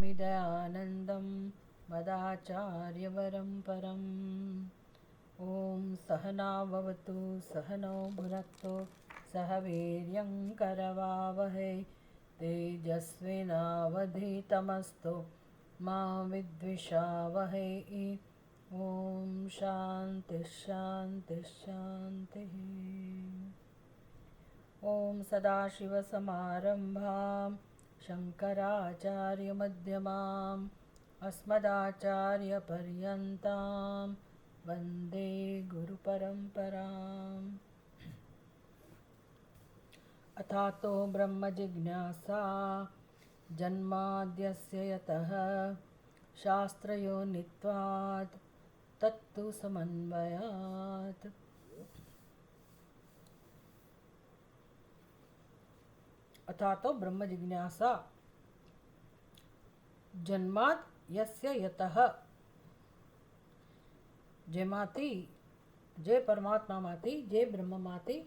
नमामि दयानन्दं मदाचार्यवरं परम्। ॐ सहना भवतु सहनौ भुनक्तु सह वीर्यं करवावहै तेजस्विनावधीतमस्तु मा विद्विषावहै। ॐ शान्तिः शान्तिः शान्तिः। ॐ सदाशिवसमारम्भां शङ्कराचार्यमध्यमाम् अस्मदाचार्यपर्यन्तां वन्दे गुरुपरम्पराम्। अथातो ब्रह्मजिज्ञासा जन्माद्यस्य यतः शास्त्रयोनित्वात् तत्तु समन्वयात्। अथातो ब्रह्म जिज्ञासा जन्माद यस्य यतः, જેમાંથી જે પરમાત્મામાંથી જે બ્રહ્મમાંથી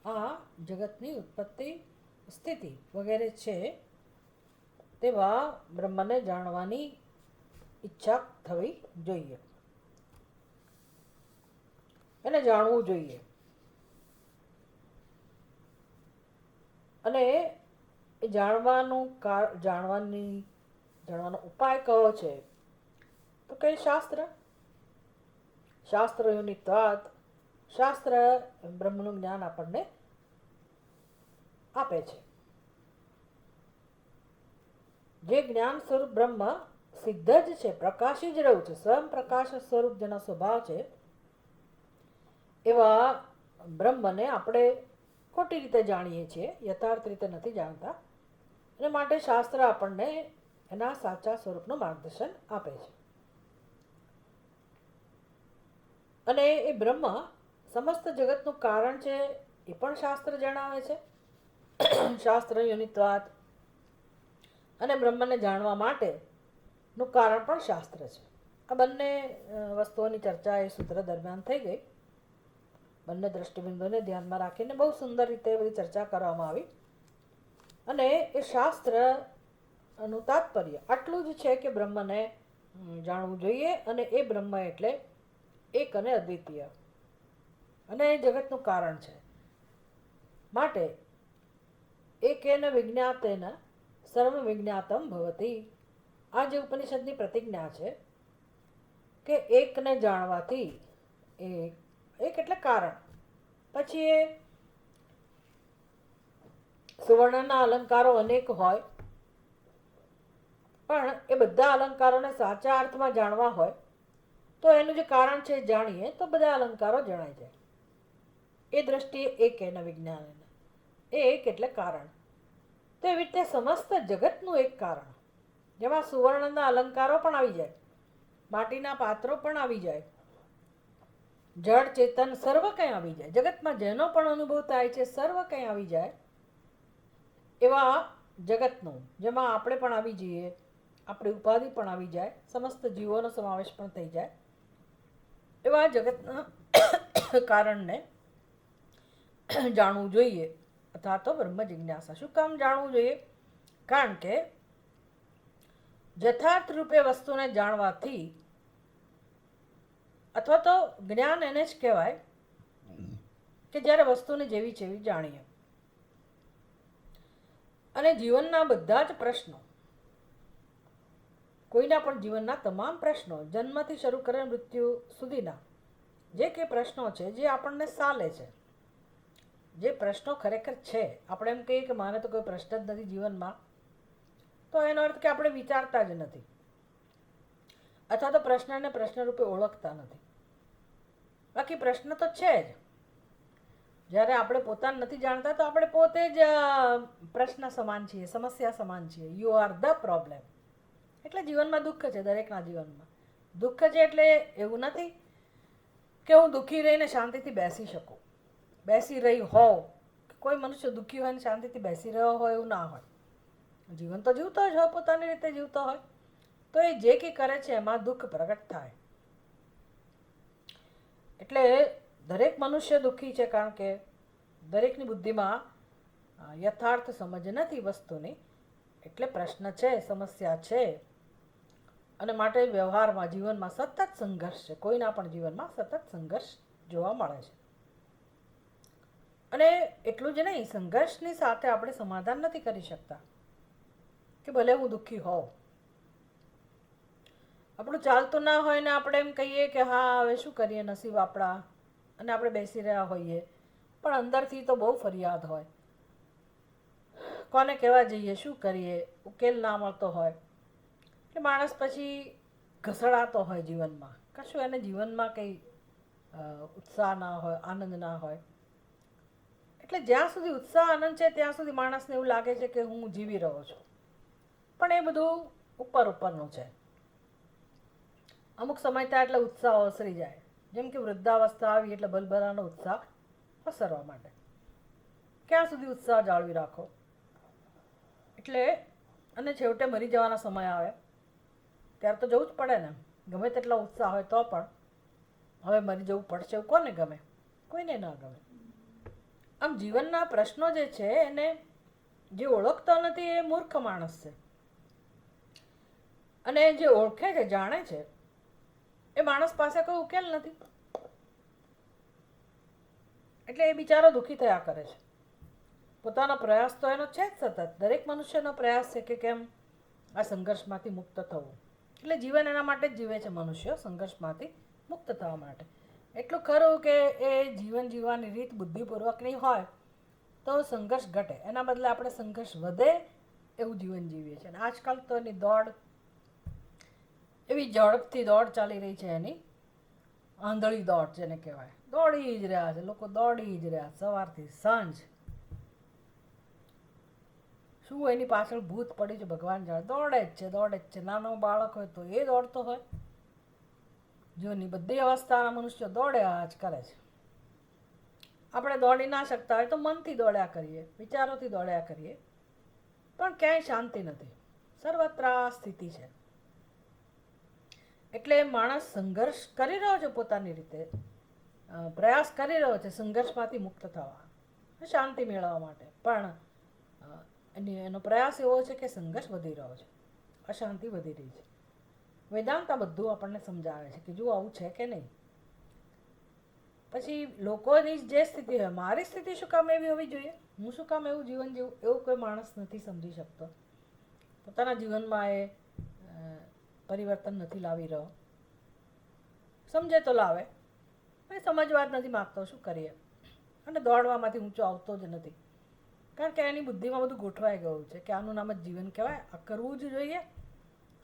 આ જગતની ઉત્પત્તિ સ્થિતિ વગેરે છે તેવા બ્રહ્મને જાણવાની ઈચ્છા થવી જોઈએ, એને જાણવું જોઈએ. અને એ જાણવાનો ઉપાય કયો છે તો કે શાસ્ત્રયોનિત્વાત, શાસ્ત્ર બ્રહ્મનું જ્ઞાન આપણને આપે છે. જે જ્ઞાન સ્વરૂપ બ્રહ્મ સિદ્ધ જ છે, પ્રકાશી જ રહ્યું છે, સ્વયં પ્રકાશ સ્વરૂપ જેનો સ્વભાવ છે એવા બ્રહ્મને આપણે ખોટી રીતે જાણીએ છીએ, યથાર્થ રીતે નથી જાણતા. અને માટે શાસ્ત્ર આપણને એના સાચા સ્વરૂપનું માર્ગદર્શન આપે છે. અને એ બ્રહ્મ સમસ્ત જગતનું કારણ છે એ પણ શાસ્ત્ર જણાવે છે. શાસ્ત્ર યોનિત્વાત, અને બ્રહ્મને જાણવા માટેનું કારણ પણ શાસ્ત્ર છે. આ બંને વસ્તુઓની ચર્ચા એ સૂત્ર દરમિયાન થઈ ગઈ. બંને દ્રષ્ટિબિંદુને ધ્યાનમાં રાખીને બહુ સુંદર રીતે બધી ચર્ચા કરવામાં આવી. અને એ શાસ્ત્રનું તાત્પર્ય આટલું જ છે કે બ્રહ્મને જાણવું જોઈએ, અને એ બ્રહ્મ એટલે એક અને અદ્વિતીય, અને એ જગતનું કારણ છે. માટે એકેન વિજ્ઞાતેન સર્વ વિજ્ઞાતમ ભવતી. આ જે ઉપનિષદની પ્રતિજ્ઞા છે કે એકને જાણવાથી, એક એટલે કારણ, પછી એ સુવર્ણના અલંકારો અનેક હોય પણ એ બધા અલંકારોને સાચા અર્થમાં જાણવા હોય તો એનું જે કારણ છે જાણીએ તો બધા અલંકારો જણાઈ જાય. એ દ્રષ્ટિએ એક એના વિજ્ઞાન, એ એક એટલે કારણ. તો એવી રીતે સમસ્ત જગતનું એક કારણ, જેમાં સુવર્ણના અલંકારો પણ આવી જાય, માટીના પાત્રો પણ આવી જાય, જળ ચેતન સર્વ કંઈ આવી જાય, જગતમાં જેનો પણ અનુભવ થાય છે સર્વ કંઈ આવી જાય એવા જગતનું, જેમાં આપણે પણ આવી જઈએ, આપણી ઉપાધિ પણ આવી જાય, સમસ્ત જીવોનો સમાવેશ પણ થઈ જાય એવા જગતના કારણને જાણવું જોઈએ. અથવા તો બ્રહ્મ જિજ્ઞાસા. શું કામ જાણવું જોઈએ? કારણ કે યથાર્થ રૂપે વસ્તુને જાણવાથી, અથવા તો જ્ઞાન એને જ કહેવાય કે જ્યારે વસ્તુને જેવી છે એવી જાણીએ. અને જીવનના બધા જ પ્રશ્નો, કોઈના પણ જીવનના તમામ પ્રશ્નો, જન્મથી શરૂ કરીને મૃત્યુ સુધીના જે કંઈ પ્રશ્નો છે, જે આપણને સાલે છે, જે પ્રશ્નો ખરેખર છે, આપણે એમ કહીએ કે મારે તો કોઈ પ્રશ્ન જ નથી જીવનમાં, તો એનો અર્થ કે આપણે વિચારતા જ નથી, અથવા તો પ્રશ્નને પ્રશ્ન રૂપે ઓળખતા નથી. બાકી પ્રશ્ન તો છે જ. જ્યારે આપણે પોતાને નથી જાણતા તો આપણે પોતે જ પ્રશ્ન સમાન છીએ, સમસ્યા સમાન છીએ. You are the problem. એટલે જીવનમાં દુઃખ છે, દરેકના જીવનમાં દુઃખ છે. એટલે એવું નથી કે હું દુઃખી રહીને શાંતિથી બેસી શકું, બેસી રહી હોઉં. કોઈ મનુષ્ય દુઃખી હોય ને શાંતિથી બેસી રહ્યો હોય એવું ના હોય. જીવન તો જીવતો જ હોય, પોતાની રીતે જીવતો હોય, તો એ જે કંઈ કરે છે એમાં દુઃખ પ્રગટ થાય. એટલે દરેક મનુષ્ય દુઃખી છે, કારણ કે દરેકની બુદ્ધિમાં યથાર્થ સમજ નથી વસ્તુની. એટલે પ્રશ્ન છે, સમસ્યા છે, અને માટે વ્યવહારમાં જીવનમાં સતત સંઘર્ષ છે. કોઈના પણ જીવનમાં સતત સંઘર્ષ જોવા મળે છે. અને એટલું જ નહીં, સંઘર્ષની સાથે આપણે સમાધાન નથી કરી શકતા કે ભલે હું દુઃખી હોઉં, આપણું ચાલતું ના હોય ને આપણે એમ કહીએ કે હા હવે શું કરીએ, નસીબ આપણા, અને આપણે બેસી રહ્યા હોઈએ, પણ અંદરથી તો બહુ ફરિયાદ હોય. કોને કહેવા જઈએ, શું કરીએ, ઉકેલ ના મળતો હોય એટલે માણસ પછી ઘસડાતો હોય જીવનમાં. કશું એને જીવનમાં કંઈ ઉત્સાહ ના હોય, આનંદ ના હોય. એટલે જ્યાં સુધી ઉત્સાહ આનંદ છે ત્યાં સુધી માણસને એવું લાગે છે કે હું જીવી રહ્યો છું, પણ એ બધું ઉપર ઉપરનું છે. અમુક સમય થાય એટલે ઉત્સાહ ઓસરી જાય. જેમ કે વૃદ્ધાવસ્થા આવી એટલે ભલભલાનો ઉત્સાહ ઓસરવા માટે. ક્યાં સુધી ઉત્સાહ જાળવી રાખો? એટલે અને છેવટે મરી જવાના સમય આવે ત્યારે તો જવું જ પડે ને. ગમે તેટલો ઉત્સાહ હોય તો પણ હવે મરી જવું પડશે એવું કોને ગમે? કોઈને ના ગમે. આમ જીવનના પ્રશ્નો જે છે એને જે ઓળખતો નથી એ મૂર્ખ માણસ છે, અને જે ઓળખે છે, જાણે છે, એ માણસ પાસે કોઈ ઉકેલ નથી. એટલે એ બિચારો દુઃખી થયા કરે છે. પોતાનો પ્રયાસ તો એનો છે જ સતત. દરેક મનુષ્યનો પ્રયાસ છે કે કેમ આ સંઘર્ષમાંથી મુક્ત થવું. એટલે જીવન એના માટે જ જીવે છે મનુષ્ય, સંઘર્ષમાંથી મુક્ત થવા માટે. એટલું ખરું કે એ જીવન જીવવાની રીત બુદ્ધિપૂર્વકની હોય તો સંઘર્ષ ઘટે, એના બદલે આપણે સંઘર્ષ વધે એવું જીવન જીવીએ છીએ. અને આજકાલ તો એની દોડ એવી ઝડપથી દોડ ચાલી રહી છે, એની આંધળી દોડ જેને કહેવાય. દોડી જ રહ્યા છે લોકો, દોડી જ રહ્યા સવારથી સાંજ. શું એની પાછળ ભૂત પડી છે ભગવાન જાણે. દોડે જ છે, દોડે જ છે. નાનો બાળક હોય તો એ દોડતો હોય. જીવનની બધી અવસ્થાના મનુષ્યો દોડ્યા જ કરે છે. આપણે દોડી ના શકતા હોય તો મનથી દોડ્યા કરીએ, વિચારોથી દોડ્યા કરીએ, પણ ક્યાંય શાંતિ નથી. સર્વત્ર સ્થિતિ છે. એટલે માણસ સંઘર્ષ કરી રહ્યો છે પોતાની રીતે, પ્રયાસ કરી રહ્યો છે સંઘર્ષમાંથી મુક્ત થવા, શાંતિ મેળવવા માટે. પણ એનો પ્રયાસ એવો છે કે સંઘર્ષ વધી રહ્યો છે, અશાંતિ વધી રહી છે. વેદાંત આ બધું આપણને સમજાવે છે કે જો આવું છે કે નહીં. પછી લોકોની જે સ્થિતિ હોય, મારી સ્થિતિ શું કામ એવી હોવી જોઈએ, હું શું કામ એવું જીવન જીવું, એવું કોઈ માણસ નથી સમજી શકતો. પોતાના જીવનમાં એ પરિવર્તન નથી લાવી રહ્યો. સમજે તો લાવે, પણ સમજવા જ નથી માગતો. શું કરીએ? અને દોડવામાંથી ઊંચો આવતો જ નથી. કારણ કે એની બુદ્ધિમાં બધું ગોઠવાઈ ગયું છે કે આનું નામ જ જીવન કહેવાય, આ કરવું જ જોઈએ,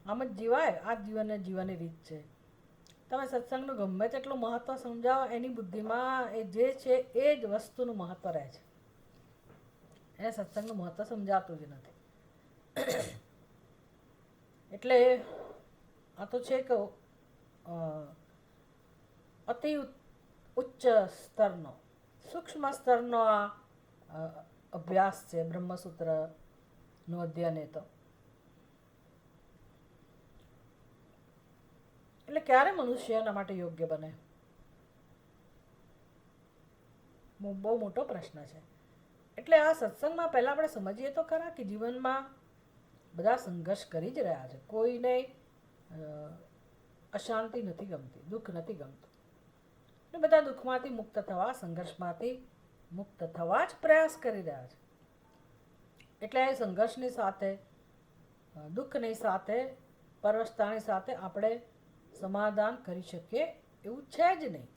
આમ જ જીવાય, આ જ જીવનને જીવવાની રીત છે. તમે સત્સંગનું ગમે તેટલું મહત્ત્વ સમજાવો, એની બુદ્ધિમાં એ જે છે એ જ વસ્તુનું મહત્ત્વ રહે છે. એને સત્સંગનું મહત્ત્વ સમજાતું જ નથી. એટલે આ તો છે કે અતિ ઉચ્ચ સ્તરનો, સૂક્ષ્મ સ્તરનો આ અભ્યાસ છે બ્રહ્મસૂત્રનું અધ્યયન. એ તો એટલે ક્યારે મનુષ્ય એના માટે યોગ્ય બને? બહુ મોટો પ્રશ્ન છે. એટલે આ સત્સંગમાં પહેલાં આપણે સમજીએ તો ખરા કે જીવનમાં બધા સંઘર્ષ કરી જ રહ્યા છે. કોઈને અશાંતિ નથી ગમતી, દુઃખ નથી ગમતું. અને બધા દુઃખમાંથી મુક્ત થવા, સંઘર્ષમાંથી મુક્ત થવા જ પ્રયાસ કરી રહ્યા છે. એટલે એ સંઘર્ષની સાથે, દુઃખની સાથે, પરવશતાની સાથે આપણે સમાધાન કરી શકીએ એવું છે જ નહીં.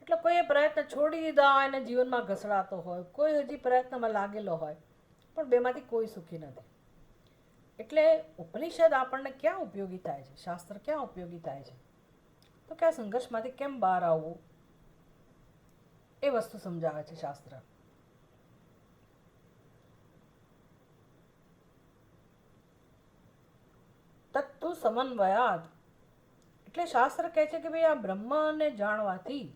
એટલે કોઈ એ પ્રયત્ન છોડી દીધા હોય અને જીવનમાં ઘસડાતો હોય, કોઈ હજી પ્રયત્નમાં લાગેલો હોય, પણ બેમાંથી કોઈ સુખી નથી. એટલે ઉપનિષદ આપણને ક્યાં ઉપયોગી થાય છે, શાસ્ત્ર ક્યાં ઉપયોગી થાય છે, તો કે આ સંઘર્ષમાંથી કેમ બહાર આવવું એ વસ્તુ સમજાવે છે શાસ્ત્ર. તત્તુ સમન્વયાદ. એટલે શાસ્ત્ર કહે છે કે ભાઈ આ બ્રહ્મને જાણવાથી,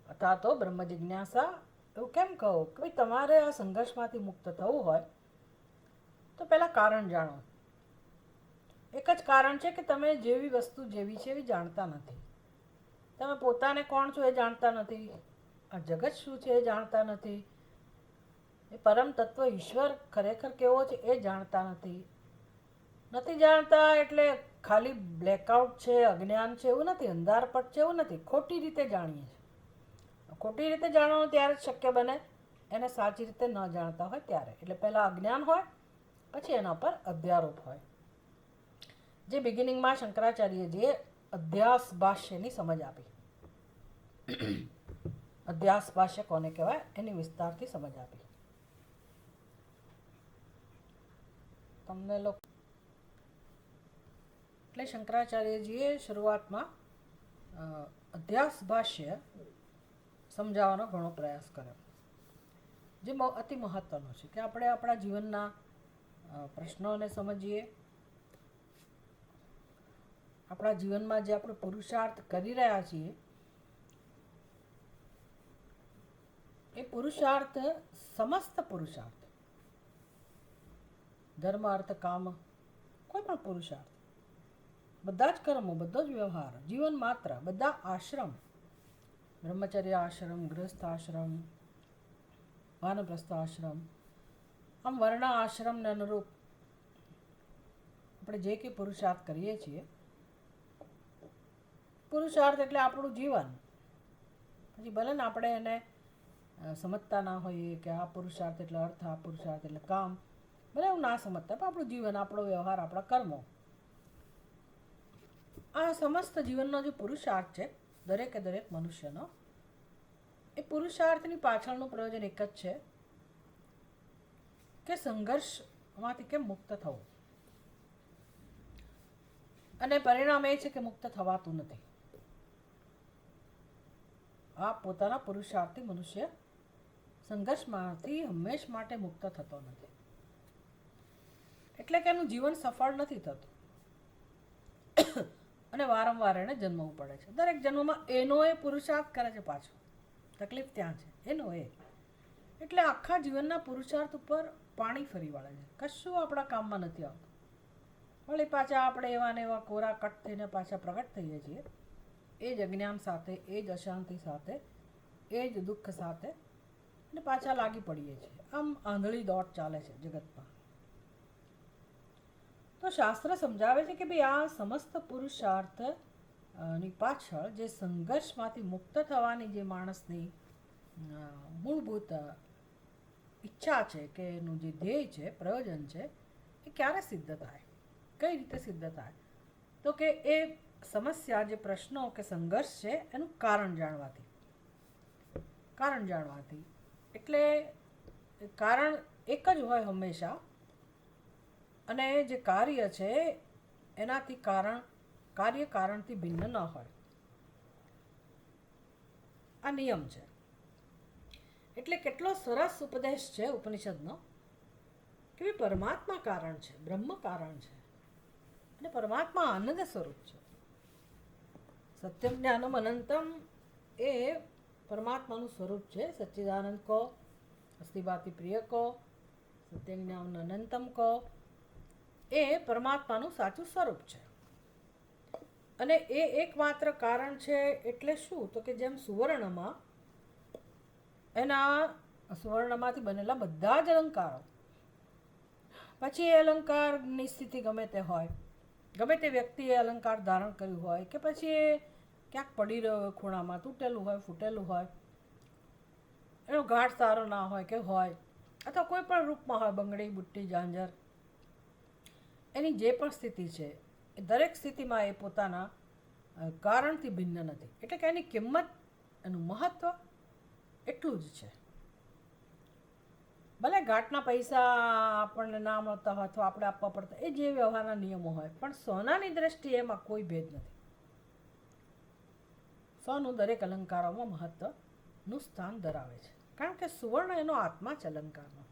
અથવા તો બ્રહ્મ જિજ્ઞાસા, એવું કેમ કહો કે ભાઈ તમારે આ સંઘર્ષમાંથી મુક્ત થવું હોય તો પહેલાં કારણ જાણો. એક જ કારણ છે કે તમે જેવી વસ્તુ જેવી છે એવી જાણતા નથી. તમે પોતાને કોણ છો એ જાણતા નથી, આ જગત શું છે એ જાણતા નથી, એ પરમ તત્વ ઈશ્વર ખરેખર કેવો છે એ જાણતા નથી જાણતા. એટલે ખાલી બ્લેકઆઉટ છે, અજ્ઞાન છે એવું નથી, અંધારપટ છે એવું નથી, ખોટી રીતે જાણીએ છીએ. ખોટી રીતે જાણવાનું ત્યારે જ શક્ય બને એને સાચી રીતે ન જાણતા હોય ત્યારે. એટલે પહેલાં અજ્ઞાન હોય, પછી એના પર અધ્યારોપ હોય. જે બિગિનિંગમાં શંકરાચાર્યજીએ અધ્યાસ ભાષ્યની સમજ આપી. અધ્યાસ ભાષ્ય કોને કહેવાય એની વિસ્તારથી સમજ આપી તમને લોકો. એટલે શંકરાચાર્યજીએ શરૂઆતમાં અધ્યાસ ભાષ્ય સમજાવવાનો ઘણો પ્રયાસ કર્યો, જે અતિ મહત્વનો છે કે આપણે આપણા જીવનના પ્રશ્નોને સમજીએ. આપણા જીવનમાં જે આપણે પુરુષાર્થ કરી રહ્યા છીએ એ પુરુષાર્થ, સમસ્ત પુરુષાર્થ, ધર્મ અર્થ કામ, કોઈ પણ પુરુષાર્થ, બધા જ કર્મો, બધો જ વ્યવહાર, જીવન માત્ર, બધા આશ્રમ, બ્રહ્મચર્ય આશ્રમ, ગૃહસ્થ આશ્રમ, વાનપ્રસ્થ આશ્રમ, આમ વર્ણ આશ્રમને અનુરૂપ આપણે જે કંઈ પુરુષાર્થ કરીએ છીએ, પુરુષાર્થ એટલે આપણું જીવન. પછી ભલે ને આપણે એને સમજતા ના હોઈએ કે આ પુરુષાર્થ એટલે અર્થ, આ પુરુષાર્થ એટલે કામ, ભલે એવું ના સમજતા, પણ આપણું જીવન, આપણો વ્યવહાર, આપણા કર્મો, આ સમસ્ત જીવનનો જે પુરુષાર્થ છે દરેકે દરેક મનુષ્યનો, એ પુરુષાર્થની પાછળનું પ્રયોજન એક જ છે કે સંઘર્ષમાંથી કેમ મુક્ત થવું. અને પરિણામ એ છે કે મુક્ત થવાતું નથી. આ પોતાના પુરુષાર્થથી મનુષ્ય સંઘર્ષમાંથી હંમેશ માટે મુક્ત થતો નથી. એટલે કે એનું જીવન સફળ નથી થતું અને વારંવાર એને જન્મવું પડે છે. દરેક જન્મમાં એનો એ પુરુષાર્થ કરે છે પાછો. તકલીફ ત્યાં છે, એનો એ. એટલે આખા જીવનના પુરુષાર્થ ઉપર પાણી ફરી વળે છે, કશું આપણા કામમાં નથી આવતું. વળી પાછા આપણે એવા ને એવા કોરા કટ થઈને પાછા પ્રગટ થઈએ છીએ, એ જ અજ્ઞાન સાથે, એ જ અશાંતિ સાથે, એ જ દુઃખ સાથે, અને પાછા લાગી પડીએ છીએ. આમ આંધળી દોટ ચાલે છે જગતમાં. તો શાસ્ત્ર સમજાવે છે કે ભાઈ આ સમસ્ત પુરુષાર્થ ની પાછળ જે સંઘર્ષમાંથી મુક્ત થવાની જે માણસની મૂળભૂત ઈચ્છા છે, કે એનું જે ધ્યેય છે, પ્રયોજન છે, એ ક્યારે સિદ્ધ થાય, કઈ રીતે સિદ્ધ થાય? તો કે એ સમસ્યા, જે પ્રશ્નો કે સંઘર્ષ છે એનું કારણ જાણવાથી. એટલે કારણ એક જ હોય હંમેશા, અને જે કાર્ય છે એનાથી કાર્ય કારણથી ભિન્ન ન હોય. આ નિયમ છે. એટલે કેટલો સરસ ઉપદેશ છે ઉપનિષદનો કે પરમાત્મા કારણ છે, બ્રહ્મ કારણ છે, અને પરમાત્મા આનંદ સ્વરૂપ છે. સત્યમ જ્ઞાનમ અનંતમ એ પરમાત્માનું સ્વરૂપ છે. સચ્ચિદાનંદ કહો, અસ્તિભાતિ પ્રિય કહો, સત્યમ જ્ઞાન અનંતમ કહો, એ પરમાત્માનું સાચું સ્વરૂપ છે. અને એ એકમાત્ર કારણ છે. એટલે શું? તો કે જેમ સુવર્ણમાંથી બનેલા બધા જ અલંકારો, પછી એ અલંકારની સ્થિતિ ગમે તે હોય, ગમે તે વ્યક્તિએ અલંકાર ધારણ કર્યું હોય, કે પછી એ ક્યાંક પડી રહ્યો હોય, ખૂણામાં તૂટેલું હોય, ફૂટેલું હોય, એનો ઘાટ સારો ના હોય કે હોય, અથવા કોઈ પણ રૂપમાં હોય, બંગડી, બુટ્ટી, ઝાંઝર, એની જે પણ સ્થિતિ છે એ દરેક સ્થિતિમાં એ પોતાના કારણથી ભિન્ન નથી. એટલે કે એની કિંમત, એનું મહત્વ એટલું જ છે. ભલે ઘાટના પૈસા આપણને ના મળતા હોય અથવા આપણે આપવા પડતા, એ જે વ્યવહારના નિયમો હોય, પણ સોનાની દ્રષ્ટિએ એમાં કોઈ ભેદ નથી. સોનું દરેક અલંકારોમાં મહત્વનું સ્થાન ધરાવે છે, કારણ કે સુવર્ણ એનો આત્મા છે અલંકારનો.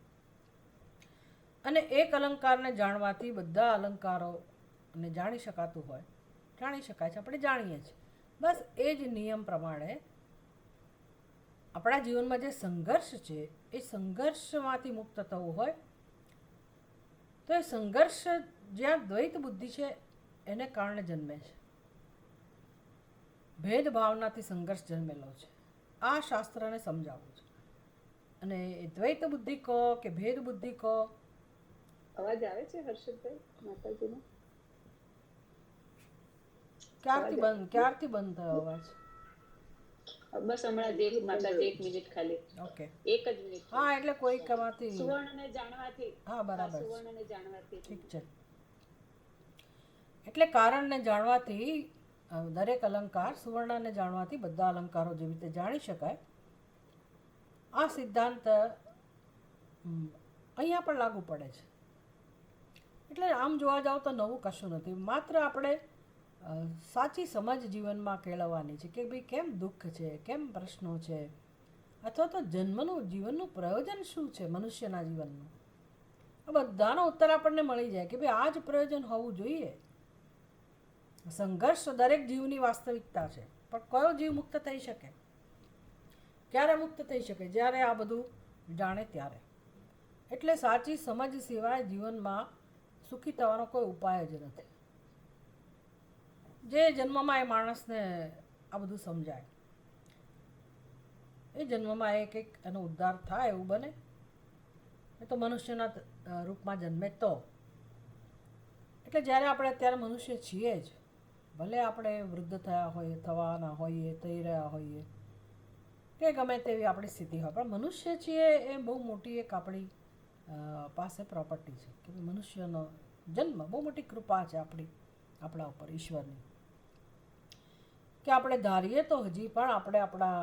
અને એક અલંકારને જાણવાથી બધા અલંકારોને જાણી શકાય છે, આપણે જાણીએ છીએ. બસ એ જ નિયમ પ્રમાણે આપણા જીવનમાં જે સંઘર્ષ છે, એ સંઘર્ષમાંથી મુક્ત થવું હોય તો એ સંઘર્ષ જ્યાં દ્વૈત બુદ્ધિ છે એને કારણે જન્મે છે. ભેદભાવનાથી સંઘર્ષ જન્મેલો છે. આ શાસ્ત્રને સમજાવવું છે. અને એ દ્વૈત બુદ્ધિ કહો કે ભેદ બુદ્ધિ કહો. અવાજ આવે છે હર્ષદભાઈ માતાજીનો? ક્યારથી બંધ થયો અવાજ? બસ હમણાં જ માતાજી 1 મિનિટ ખાલી. ઓકે, 1 જ મિનિટ. હા, એટલે કોઈ કમાતી. સુવર્ણને જાણવાથી. હા, બરાબર. સુવર્ણને જાણવાથી. ઠીક છે. એટલે કારણને જાણવાથી દરેક અલંકાર, સુવર્ણને જાણવાથી બધા અલંકારો જેવી રીતે જાણી શકાય. આ સિદ્ધાંત અહીંયા પણ લાગુ પડે છે. એટલે આમ જોવા જાવ તો નવું કશું નથી. માત્ર આપણે સાચી સમજ જીવનમાં કેળવવાની છે કે ભાઈ કેમ દુઃખ છે, કેમ પ્રશ્નો છે, અથવા તો જીવનનું પ્રયોજન શું છે મનુષ્યના જીવનનું. આ બધાનો ઉત્તર આપણને મળી જાય કે ભાઈ આ જ પ્રયોજન હોવું જોઈએ. સંઘર્ષ દરેક જીવની વાસ્તવિકતા છે, પણ કયો જીવ મુક્ત થઈ શકે? ક્યારે મુક્ત થઈ શકે? જ્યારે આ બધું જાણે ત્યારે. એટલે સાચી સમજ સિવાય જીવનમાં સુખી થવાનો કોઈ ઉપાય જ નથી. જે જન્મમાં એ માણસને આ બધું સમજાય, એ જન્મમાં એક એનો ઉદ્ધાર થાય એવું બને. એ તો મનુષ્યના રૂપમાં જન્મે તો. એટલે જ્યારે આપણે અત્યારે મનુષ્ય છીએ જ, ભલે આપણે વૃદ્ધ થયા હોઈએ, થવાના હોઈએ, થઈ રહ્યા હોઈએ, કે ગમે તેવી આપણી સ્થિતિ હોય, પણ મનુષ્ય છીએ એ બહુ મોટી એક આપણી પાસે પ્રોપર્ટી છે કે મનુષ્યનો જન્મ બહુ મોટી કૃપા છે આપણા ઉપર ઈશ્વરની. કે આપણે ધારીએ તો હજી પણ આપણે આપણા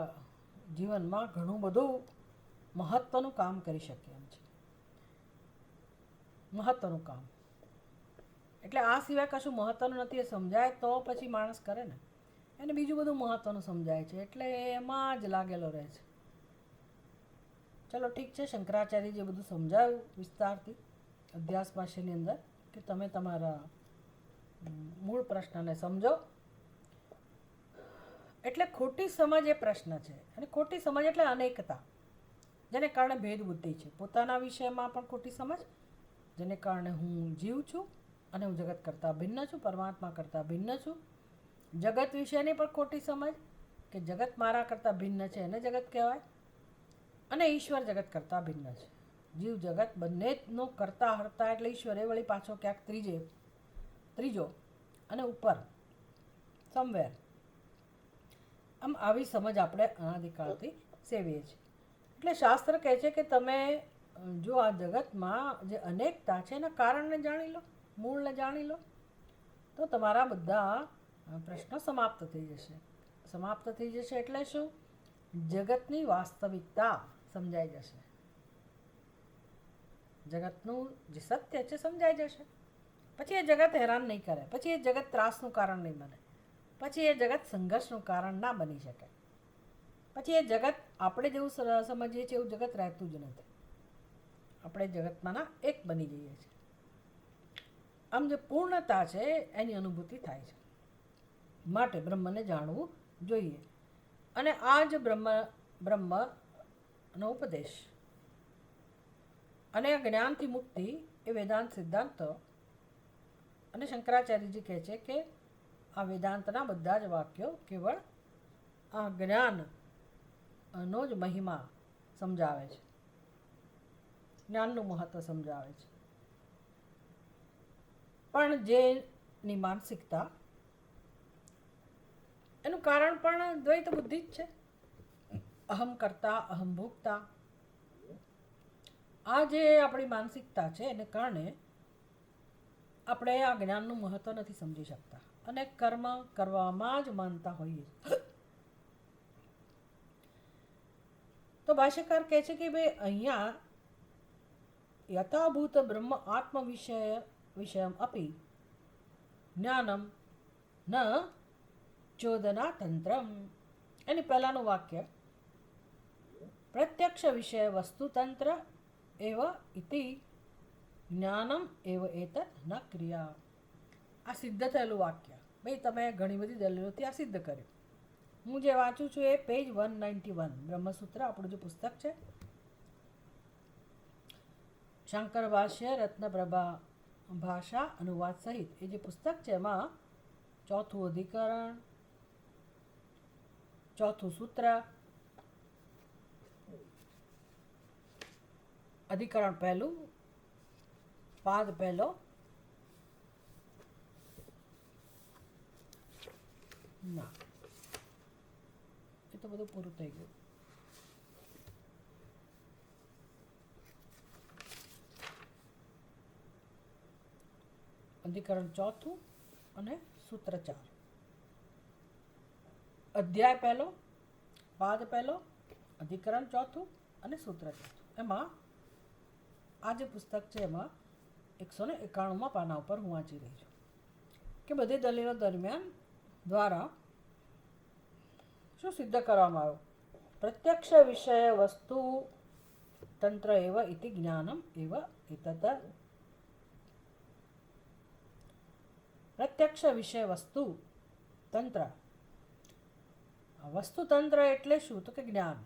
જીવનમાં ઘણું બધું મહત્ત્વનું કામ કરી શકીએ એમ છે. મહત્ત્વનું કામ એટલે આ સિવાય કશું મહત્ત્વનું નથી એ સમજાય તો પછી માણસ કરે ને. એને બીજું બધું મહત્ત્વનું સમજાય છે એટલે એમાં જ લાગેલો રહે છે. ચલો ઠીક છે, શંકરાચાર્યજીએ બધું સમજાવ્યું વિસ્તારથી અધ્યાસ ભાષ્યની અંદર કે તમે તમારા મૂળ પ્રશ્નને સમજો. એટલે ખોટી સમજ એ પ્રશ્ન છે, અને ખોટી સમજ એટલે અનેકતા, જેને કારણે ભેદ બુદ્ધિ છે. પોતાના વિષયમાં પણ ખોટી સમજ, જેને કારણે હું જીવ છું અને હું જગત કરતાં ભિન્ન છું, પરમાત્મા કરતાં ભિન્ન છું. જગત વિશેની પણ ખોટી સમજ કે જગત મારા કરતાં ભિન્ન છે એને જગત કહેવાય, અને ઈશ્વર જગત કરતાં ભિન્ન છે. જીવ જગત બંનેનો કરતા હરતા એટલે ઈશ્વર એ વળી પાછો ક્યાંક ત્રીજો અને ઉપર સમવેર. આમ આવી સમજ આપણે અનાદિકાળથી સેવીએ છીએ. એટલે શાસ્ત્ર કહે છે કે તમે જો આ જગતમાં જે અનેકતા છે એના કારણને જાણી લો, મૂળને જાણી લો, તો તમારા બધા પ્રશ્નો સમાપ્ત થઈ જશે. સમાપ્ત થઈ જશે એટલે શું? જગતની વાસ્તવિકતા સમજાઈ જશે. જગતનું જે સત્ય છે સમજાઈ જશે. પછી એ જગત હેરાન નહીં કરે, પછી એ જગત ત્રાસનું કારણ નહીં બને, પછી એ જગત સંઘર્ષનું કારણ ના બની શકે. પછી એ જગત આપણે જેવું સમજીએ છીએ એવું જગત રહેતું જ નથી. આપણે જગતમાંના એક બની જઈએ છીએ. આમ જે પૂર્ણતા છે એની અનુભૂતિ થાય છે. માટે બ્રહ્મને જાણવું જોઈએ. અને આ જ બ્રહ્મનો ઉપદેશ અને જ્ઞાનથી મુક્તિ એ વેદાંત સિદ્ધાંતો. અને શંકરાચાર્યજી કહે છે કે આ વેદાંતના બધા જ વાક્યો કેવળ આ જ્ઞાનનો જ મહિમા સમજાવે છે, જ્ઞાનનું મહત્ત્વ સમજાવે છે. પણ જેની માનસિકતા, એનું કારણ પણ દ્વૈત બુદ્ધિ જ છે. અહમ કરતા, અહમ ભોગતા, આ જે આપણી માનસિકતા છે એને કારણે આપણે આ જ્ઞાનનું મહત્ત્વ નથી સમજી શકતા અને કર્મ કરવામાં જ માનતા હોઈએ. તો ભાષ્યકાર કહે છે કે ભાઈ અહીંયા યથાભૂત બ્રહ્મ આત્મ વિષયમ અપી જ્ઞાનમ ન ચોદના તંત્રમ. એની પહેલાંનું વાક્ય પ્રત્યક્ષ વિષય વસ્તુતંત્ર એવ ઇતિ જ્ઞાનમ એવ એતત ન ક્રિયા. આ સિદ્ધ થયેલું વાક્ય. ભાઈ તમે ઘણી બધી દલીલોથી આ સિદ્ધ કર્યું. હું જે વાંચું છું એ પેજ 191 બ્રહ્મસૂત્ર આપણું જે પુસ્તક છે, શંકર ભાષ્ય રત્નપ્રભા ભાષા અનુવાદ સહિત એ જે પુસ્તક છે એમાં ચોથું અધિકરણ, ચોથું સૂત્ર, અધિકરણ પહેલું, પાદ પહેલો, ના એ તો બધું પૂરું થઈ ગયું. અધિકરણ ચોથું અને સૂત્ર 4. અધ્યાય પહેલો, પાદ પહેલો, અધિકરણ ચોથું અને સૂત્ર 4. એમાં આ જે પુસ્તક છે એમાં 191 પાના ઉપર હું વાંચી રહી છું કે બધી દલીલો દરમિયાન દ્વારા શું સિદ્ધ કરવામાં આવ્યું? પ્રત્યક્ષ વિષય વસ્તુ તંત્ર એવ ઇતિ જ્ઞાનમ એવ એતત. પ્રત્યક્ષ વિષય વસ્તુ તંત્ર. વસ્તુતંત્ર એટલે શું? તો કે જ્ઞાન.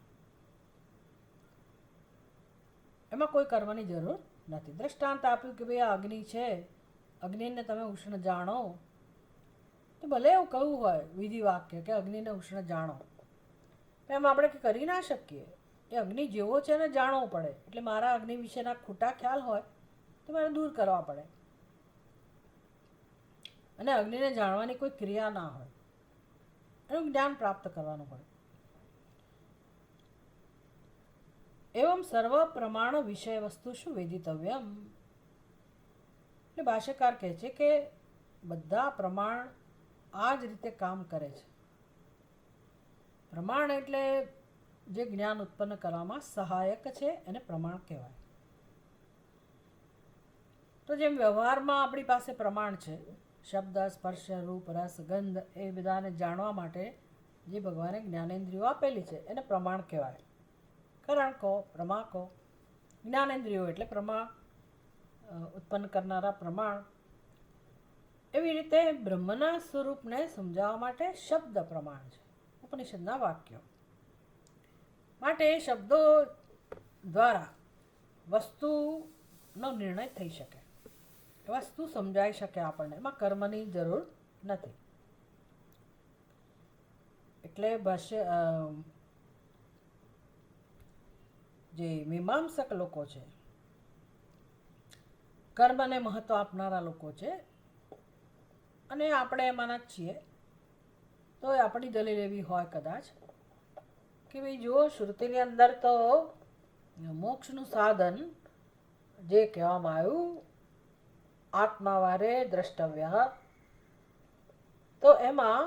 એમાં કોઈ કરવાની જરૂર નથી. દ્રષ્ટાંત આપ્યું કે ભાઈ આ અગ્નિ છે, અગ્નિને તમે ઉષ્ણ જાણો, તો ભલે એવું કહ્યું હોય વિધિ વાક્ય કે અગ્નિને ઉષ્ણ જાણો, એમ આપણે કરી ના શકીએ. એ અગ્નિ જેવો છે ને જાણવો પડે. એટલે મારા અગ્નિ વિશેના ખોટા ખ્યાલ હોય તો મારે દૂર કરવા પડે. અને અગ્નિને જાણવાની કોઈ ક્રિયા ના હોય, એનું જ્ઞાન પ્રાપ્ત કરવાનું પડે. એવમ સર્વ પ્રમાણ વિષય વસ્તુ શું વેદિતવ્યમ. એટલે ભાષ્યકાર કહે છે કે બધા પ્રમાણ આ જ રીતે કામ કરે છે. પ્રમાણ એટલે જે જ્ઞાન ઉત્પન્ન કરવામાં સહાયક છે એને પ્રમાણ કહેવાય. તો જેમ વ્યવહારમાં આપણી પાસે પ્રમાણ છે, શબ્દ, સ્પર્શ, રૂપ, રસ, ગંધ, એ બધાને જાણવા માટે જે ભગવાને જ્ઞાનેન્દ્રિયો આપેલી છે એને પ્રમાણ કહેવાય. કરણ કહો, પ્રમા કહો. જ્ઞાનેન્દ્રિયો એટલે પ્રમા, ઉત્પન્ન કરનારા પ્રમાણ. એવી રીતે બ્રહ્મના સ્વરૂપને સમજાવવા માટે શબ્દ પ્રમાણ છે, ઉપનિષદના વાક્યો. માટે એ શબ્દો દ્વારા વસ્તુનો નિર્ણય થઈ શકે, વસ્તુ સમજાઈ શકે આપણને. એમાં કર્મની જરૂર નથી. એટલે જે મીમાંસક લોકો છે, કર્મને મહત્વ આપનારા લોકો છે, અને આપણે એમાંના જ છીએ, તો આપણી દલીલ એવી હોય કદાચ કે ભાઈ જો શ્રુતિની અંદર તો મોક્ષનું સાધન જે કહેવામાં આવ્યું આત્માવારે દ્રષ્ટવ્ય, તો એમાં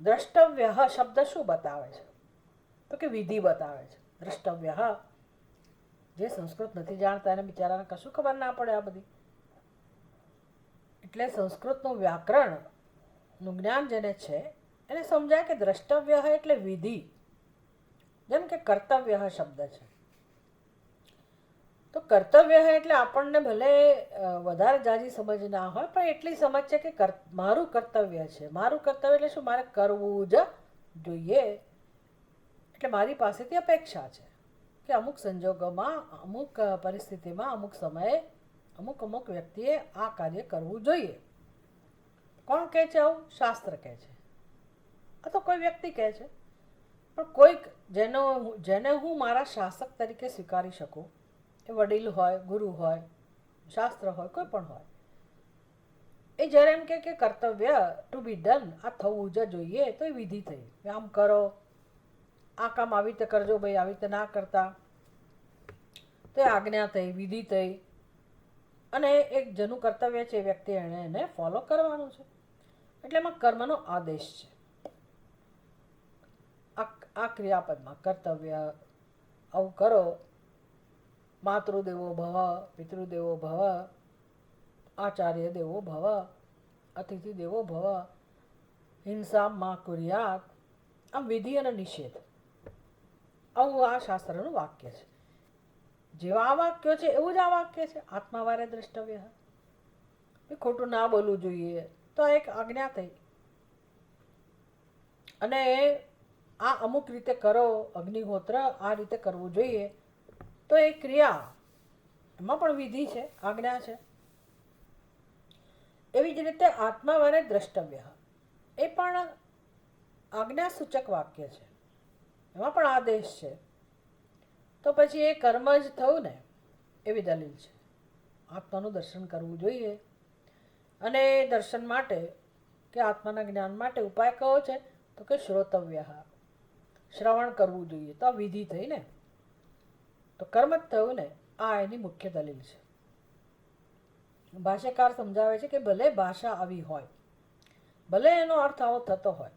દ્રષ્ટવ્ય શબ્દ શું બતાવે છે? તો કે વિધિ બતાવે છે. દ્રષ્ટવ્ય, જે સંસ્કૃત નથી જાણતા એને બિચારાને કશું ખબર ના પડે આ બધી. એટલે સંસ્કૃતનું વ્યાકરણનું જ્ઞાન જેને છે એને સમજાય કે દ્રષ્ટવ્ય એટલે વિધિ. જેમ કે કર્તવ્ય શબ્દ છે, તો કર્તવ્ય એટલે આપણને ભલે વધારે જાજી સમજ ના હોય, પણ એટલી સમજ છે કે મારું કર્તવ્ય છે. મારું કર્તવ્ય એટલે શું? મારે કરવું જ જોઈએ. એટલે મારી પાસેથી અપેક્ષા છે કે અમુક સંજોગોમાં, અમુક પરિસ્થિતિમાં, અમુક સમયે અમુક વ્યક્તિએ આ કાર્ય કરવું જોઈએ. કોણ કહે છે આવું? શાસ્ત્ર કહે છે, અથવા કોઈ વ્યક્તિ કહે છે. પણ કોઈક જેને હું મારા શાસક તરીકે સ્વીકારી શકું, એ વડીલ હોય, ગુરુ હોય, શાસ્ત્ર હોય, કોઈ પણ હોય, એ જ્યારે એમ કે કર્તવ્ય ટુ બી ડન, આ થવું જ જોઈએ, તો એ વિધિ થઈ. આમ કરો, આ કામ આવી રીતે કરજો ભાઈ, આવી રીતે ના કરતા, તો એ આજ્ઞા થઈ, વિધિ થઈ. અને એક જેનું કર્તવ્ય છે એ વ્યક્તિ એને ફોલો કરવાનું છે. એટલે એમાં કર્મનો આદેશ છે. આ ક્રિયાપદમાં કર્તવ્ય, આવું કરો, માતૃદેવો ભવ, પિતૃદેવો ભવ, આચાર્ય દેવો ભવ, અતિથિ દેવો ભવ, હિંસા મા કુર્યાત. આમ વિધિ અને નિષેધ, આવું આ શાસ્ત્રનું વાક્ય છે. જેવા આ વાક્યો છે એવું જ આ વાક્ય છે. આત્માવારે દ્રષ્ટવ્ય, ખોટું ના બોલવું જોઈએ, તો આ એક આજ્ઞા થઈ. અને આ અમુક રીતે કરો, અગ્નિહોત્ર આ રીતે કરવું જોઈએ, તો એ ક્રિયા, એમાં પણ વિધિ છે, આજ્ઞા છે. એવી જ રીતે આત્માવારે દ્રષ્ટવ્ય, એ પણ આજ્ઞાસૂચક વાક્ય છે, એમાં પણ આદેશ છે. તો પછી એ કર્મ જ થયું ને, એવી દલીલ છે. આત્માનું દર્શન કરવું જોઈએ, અને એ દર્શન માટે કે આત્માના જ્ઞાન માટે ઉપાય કયો છે? તો કે શ્રોતવ્ય, શ્રવણ કરવું જોઈએ. તો આ વિધિ થઈ ને, તો કર્મ જ થયું ને. આ એની મુખ્ય દલીલ છે. ભાષ્યકાર સમજાવે છે કે ભલે ભાષા આવી હોય, ભલે એનો અર્થ આવો થતો હોય,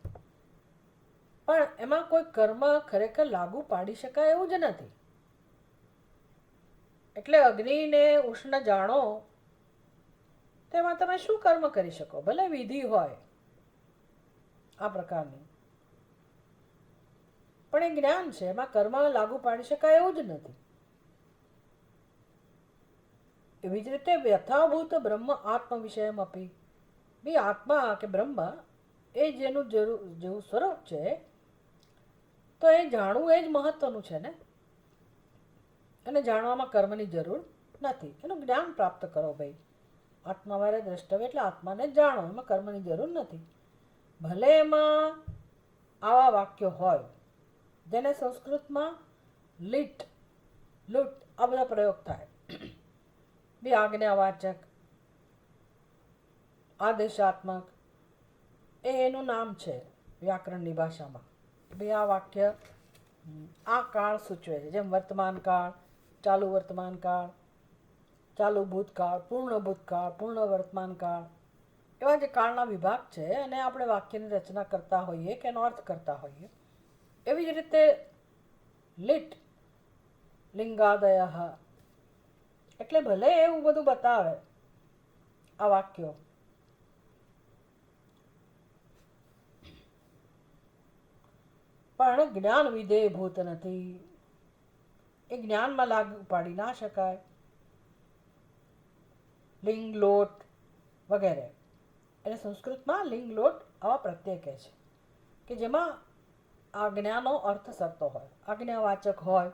પણ એમાં કોઈ કર્મ ખરેખર લાગુ પાડી શકાય એવું જ નથી. એટલે અગ્નિને ઉષ્ણ જાણો, તેમાં તમે શું કર્મ કરી શકો? ભલે વિધિ હોય આ પ્રકારની, પણ એ જ્ઞાન છે, એમાં કર્મ લાગુ પાડી શકાય એવું જ નથી. એવી જ રીતે વ્યથાભૂત બ્રહ્મ આત્મ વિષયમ અપી, બી આત્મા કે બ્રહ્મ એ જેનું જેવું સ્વરૂપ છે, તો એ જાણવું એ જ મહત્વનું છે ને. અને જાણવામાં કર્મની જરૂર નથી. એનું જ્ઞાન પ્રાપ્ત કરો ભાઈ. આત્મા વારે દ્રષ્ટવ્ય એટલે આત્માને જ જાણો, એમાં કર્મની જરૂર નથી. ભલે એમાં આવા વાક્યો હોય જેને સંસ્કૃતમાં લીટ, લૂટ આ બધા પ્રયોગ થાય. બી આજ્ઞાવાચક, આદેશાત્મક, એ એનું નામ છે વ્યાકરણની ભાષામાં. ભાઈ આ વાક્ય આ કાળ સૂચવે છે, જેમ વર્તમાન કાળ, ચાલુ વર્તમાન કાળ, ચાલુ ભૂતકાળ, પૂર્ણ ભૂતકાળ, પૂર્ણ વર્તમાન કાળ, એવા જે કાળના વિભાગ છે, અને આપણે વાક્યની રચના કરતા હોઈએ કે એનો અર્થ કરતા હોઈએ. એવી જ રીતે લિટ, લિંગાદય, એટલે ભલે એવું બધું બતાવે આ વાક્યો, પણ જ્ઞાન વિધેયભૂત નથી. એ જ્ઞાનમાં લાગુ પાડી ના શકાય. લિંગ, લોટ વગેરે, એને સંસ્કૃતમાં લિંગ, લોટ આવા પ્રત્યય કહે છે કે જેમાં આજ્ઞાનો અર્થ સરતો હોય, આજ્ઞાવાચક હોય.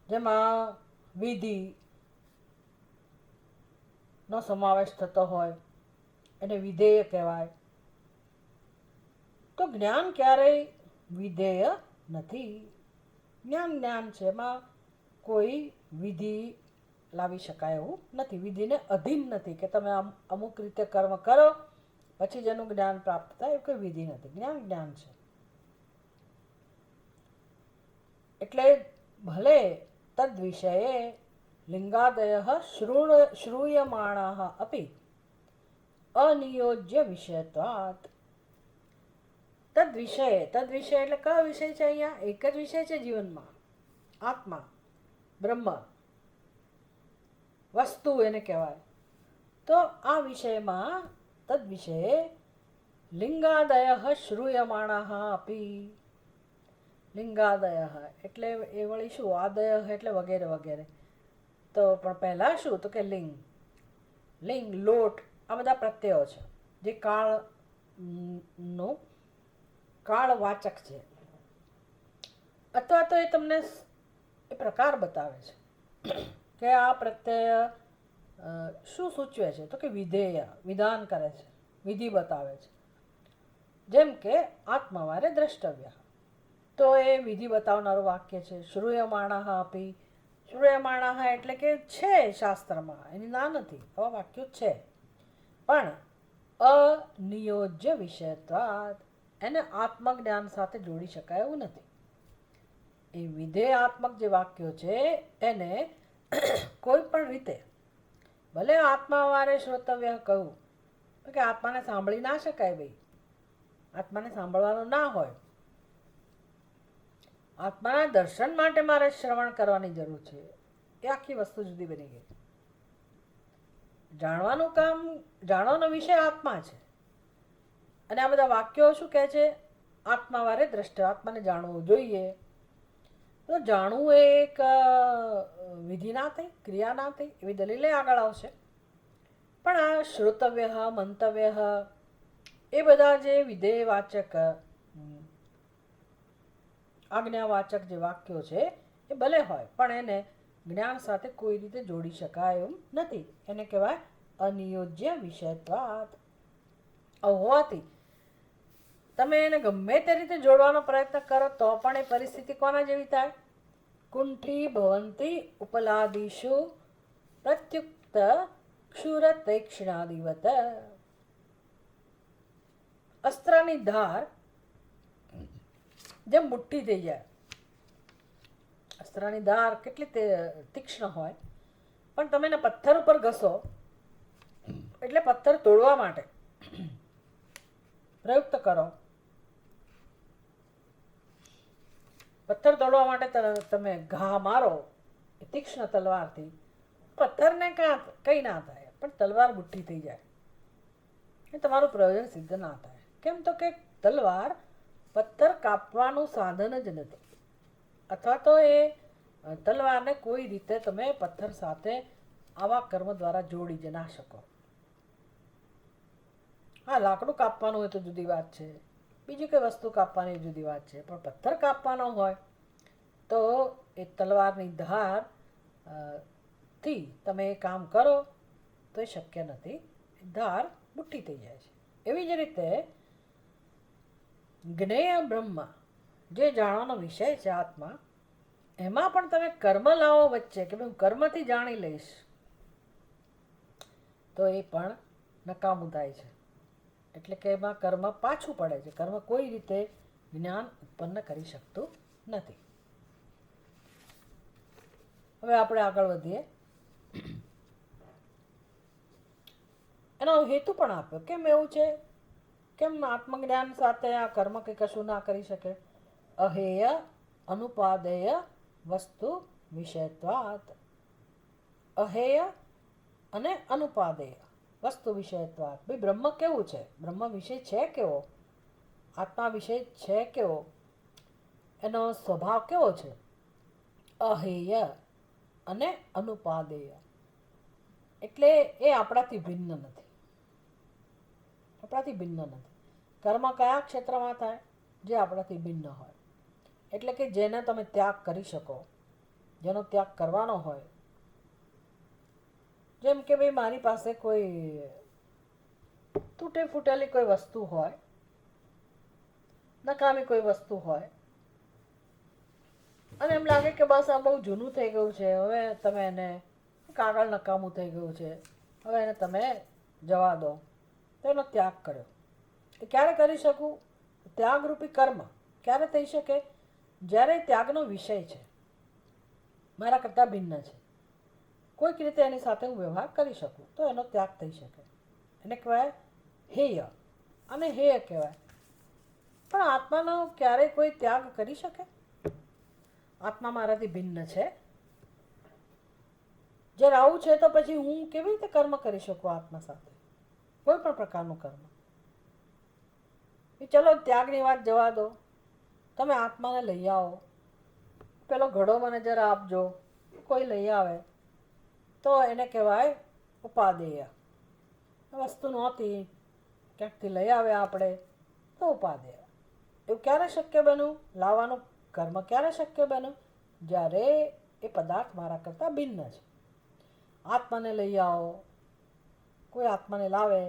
જેમાં વિધિ નો સમાવેશ થતો હોય, એને વિધેય કહેવાય. તો જ્ઞાન ક્યારેય વિધેય નથી. જ્ઞાન જ્ઞાન છે, એમાં કોઈ વિધિ લાવી શકાય એવું નથી. વિધિને અધીન નથી કે તમે અમુક રીતે કર્મ કરો પછી જેનું જ્ઞાન પ્રાપ્ત થાય, એ કોઈ વિધિ નથી. જ્ઞાન જ્ઞાન છે. એટલે ભલે તદ વિષયે લિંગાદય શ્રૂયમાણા અપી અનિયોજ્ય વિષયત્વાત. તદ વિષય એટલે કયો વિષય છે? અહીંયા એક જ વિષય છે જીવનમાં, આત્મા, બ્રહ્મ, વસ્તુ એને કહેવાય. તો આ વિષયમાં તદ વિષયે લિંગાદય શ્રૂયમાણા અપી. લિંગાદય એટલે એ વળી શું? આદય એટલે વગેરે વગેરે. તો પણ પહેલા શું? તો કે લિંગ, લિંગ, લોટ આ બધા પ્રત્યયો છે જે કાળનું કાળવાચક છે. અથવા તો એ તમને એ પ્રકાર બતાવે છે કે આ પ્રત્યય શું સૂચવે છે? તો કે વિધેય, વિધાન કરે છે, વિધિ બતાવે છે. જેમ કે આત્મવારે દ્રષ્ટવ્ય, તો એ વિધિ બતાવનારું વાક્ય છે. શ્રૂયમાણા અપી, શ્રૂયમાણા એટલે કે છે શાસ્ત્રમાં, એની ના નથી, આવા વાક્યો છે, પણ અનિયોજ્ય વિષયત્વાદ, એને આત્મજ્ઞાન સાથે જોડી શકાય એવું નથી. એ વિધેયાત્મક જે વાક્યો છે એને કોઈ પણ રીતે, ભલે આત્માવારે શ્રોતવ્ય કહું કે આત્માને સાંભળી ના શકાય ભાઈ, આત્માને સાંભળવાનું ના હોય. આત્માના દર્શન માટે મારે શ્રવણ કરવાની જરૂર છે. એ આખી વસ્તુ જુદી બની ગઈ. જાણવાનું કામ, જાણવાનો વિષય આત્મા છે, અને આ બધા વાક્યો શું કહે છે? આત્માવારે દ્રષ્ટ, આત્માને જાણવું જોઈએ. તો જાણવું એ એક વિધિ ના થઈ, ક્રિયા ના થઈ, એવી દલીલે આગળ આવશે. પણ આ શ્રોતવ્ય, મંતવ્ય એ બધા જે વિધેયવાચક, આજ્ઞાવાચક જે વાક્યો છે એ ભલે હોય, પણ એને જ્ઞાન સાથે કોઈ રીતે જોડી શકાય એમ નથી. એને કહેવાય અનિયોજ્ય વિષયત્વાત. હોવાથી તમે એને ગમે તે રીતે જોડવાનો પ્રયત્ન કરો તો પણ એ પરિસ્થિતિ કોના જેવી થાય? કુંઠી ભવંતી ઉપલાદિષુ પ્રત્યુક્ત ક્ષુર તીક્ષ્ણાદિવત. અસ્ત્રની ધાર જેમ મુઠ્ઠી થઈ જાય. અસ્ત્રની ધાર કેટલી તીક્ષ્ણ હોય, પણ તમે એને પથ્થર ઉપર ઘસો એટલે પથ્થર તોડવા માટે પ્રયુક્ત કરો, પથ્થર તોડવા માટે તમે ઘા મારો એ તીક્ષ્ણ તલવારથી, પથ્થરને કંઈ ના થાય, પણ તલવાર મુઠ્ઠી થઈ જાય એ તમારું પ્રયોજન સિદ્ધ ના થાય. કેમ તો કે તલવાર પથ્થર કાપવાનું સાધન જ નથી, અથવા તો એ તલવારને કોઈ રીતે તમે પથ્થર સાથે આવા કર્મ દ્વારા જોડી જ ના શકો. હા, લાકડું કાપવાનું હોય તો જુદી વાત છે, બીજી કોઈ વસ્તુ કાપવાની જુદી વાત છે, પણ પથ્થર કાપવાનો હોય તો એ તલવારની ધાર થી તમે એ કામ કરો તો એ શક્ય નથી, ધાર મુઠ્ઠી થઈ જાય છે. એવી જ રીતે જ્ઞેય બ્રહ્મ જે જાણવાનો વિષય છે આત્મા, એમાં પણ તમે કર્મ લાવો વચ્ચે કે હું કર્મથી જાણી લઈશ તો એ પણ નકામું થાય છે. એટલે કે એમાં કર્મ પાછું પડે છે, કર્મ કોઈ રીતે જ્ઞાન ઉત્પન્ન કરી શકતું નથી. હવે આપણે આગળ વધીએ. એનો હેતુ પણ આપ્યો, કેમ એવું છે, કેમ આત્મજ્ઞાન સાથે આ કર્મ કે કશું ના કરી શકે? અહેય અનુપાદેય વસ્તુ વિષયત્વાત. અહેય અને અનુપાદેય વસ્તુ વિષયત્વાત. ભાઈ બ્રહ્મ કેવું છે? બ્રહ્મ વિષય છે કેવો? આત્મા વિષય છે કેવો? એનો સ્વભાવ કેવો છે? અહેય અને અનુપાદેય, એટલે એ આપણાથી ભિન્ન નથી, આપણાથી ભિન્ન નથી. કર્મ કયા ક્ષેત્રમાં થાય? જે આપણાથી ભિન્ન હોય. એટલે કે જેને તમે ત્યાગ કરી શકો, જેનો ત્યાગ કરવાનો હોય. જેમ કે ભાઈ મારી પાસે કોઈ તૂટે ફૂટેલી કોઈ વસ્તુ હોય, નકામી કોઈ વસ્તુ હોય, અને એમ લાગે કે બસ આ બહુ જૂનું થઈ ગયું છે, હવે તમે એને, કાગળ નકામું થઈ ગયું છે, હવે એને તમે જવા દો, તો એનો ત્યાગ કર્યો. એ ક્યારે કરી શકું? ત્યાગરૂપી કર્મ ક્યારે થઈ શકે? જ્યારે ત્યાગનો વિષય છે મારા કરતાં ભિન્ન છે, કોઈક રીતે એની સાથે હું વ્યવહાર કરી શકું તો એનો ત્યાગ થઈ શકે. એને કહેવાય હેય, અને હેય કહેવાય. પણ આત્માનો ક્યારેય કોઈ ત્યાગ કરી શકે? આત્મા મારાથી ભિન્ન છે, જ્યારે આવું છે તો પછી હું કેવી રીતે કર્મ કરી શકું આત્મા સાથે? કોઈ પણ પ્રકારનું કર્મ. ચલો ત્યાગની વાત જવા દો, તમે આત્માને લઈ આવો, પેલો ઘડો મને જરા આપજો, કોઈ લઈ આવે તો એને કહેવાય ઉપાદેય. વસ્તુ નહોતી, ક્યાંકથી લઈ આવ્યા આપણે તો ઉપાદેય. એવું ક્યારે શક્ય બન્યું? લાવવાનું કર્મ ક્યારે શક્ય બન્યું? જ્યારે એ પદાર્થ મારા કરતાં ભિન્ન છે. આત્માને લઈ આવો, કોઈ આત્માને લાવે,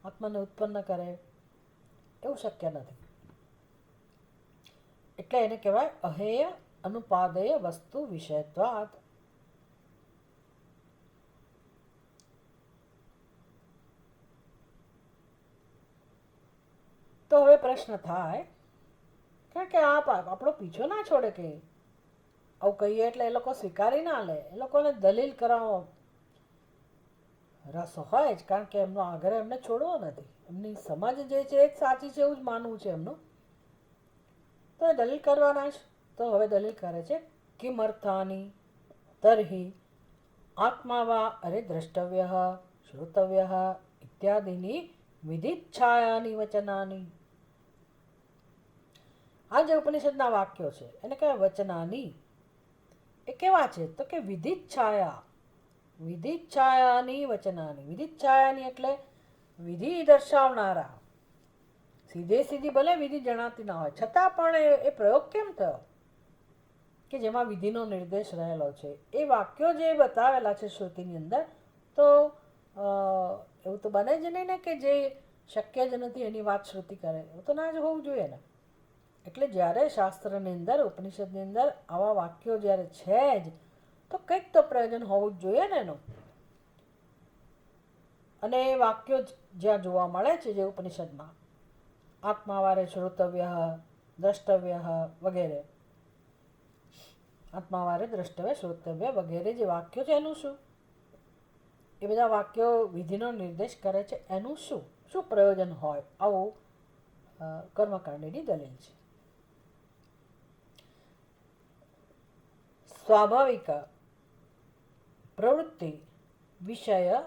આત્માને ઉત્પન્ન કરે, એવું શક્ય નથી. એટલે એને કહેવાય અહેય અનુપાદેય વસ્તુ વિષયત્વાત. તો હવે પ્રશ્ન થાય, કારણ કે આપણો પીછો ના છોડે, કે આવું કહીએ એટલે એ લોકો સ્વીકારી ના લે, એ લોકોને દલીલ કરાવો રસ હોય જ, કારણ કે એમનો આગ્રહ એમને છોડવો નથી, એમની સમજ જે છે એ જ સાચી છે એવું જ માનવું છે એમનું, તો એ દલીલ કરવાના જ. તો હવે દલીલ કરે છે, કિમર્થાની તર્હિ આત્મા વા અરે દ્રષ્ટવ્ય શ્રોતવ્ય ઇત્યાદિની વિધિચ્છાયાની વચનાની. આ જે ઉપનિષદના વાક્યો છે એને કહેવાય વચનાની. એ કેવા છે? તો કે વિધિચ્છાયા, વિધિચ્છાયાની વચનાની. વિધિચ્છાયાની એટલે વિધિ દર્શાવનારા. સીધે સીધી ભલે વિધિ જણાતી ના હોય, છતાં પણ એ પ્રયોગ કેમ થયો કે જેમાં વિધિનો નિર્દેશ રહેલો છે? એ વાક્યો જે બતાવેલા છે શ્રુતિની અંદર, તો એવું તો બને જ નહીં ને કે જે શક્ય જ નથી એની વાત શ્રુતિ કરે, એવું તો ના જ હોવું જોઈએ ને. એટલે જ્યારે શાસ્ત્રની અંદર, ઉપનિષદની અંદર આવા વાક્યો જ્યારે છે જ, તો કંઈક તો પ્રયોજન હોવું જ જોઈએ ને એનું. અને એ વાક્યો જ્યાં જોવા મળે છે, જે ઉપનિષદમાં આત્માવારે શ્રોતવ્ય, દ્રષ્ટવ્ય વગેરે, આત્માવારે દ્રષ્ટવ્ય, શ્રોતવ્ય વગેરે જે વાક્યો છે, એનું શું? એ બધા વાક્યો વિધિનો નિર્દેશ કરે છે, એનું શું શું પ્રયોજન હોય? આવું કર્મકાંડની દલીલ છે. સ્વાભાવિક પ્રવૃત્તિ વિષય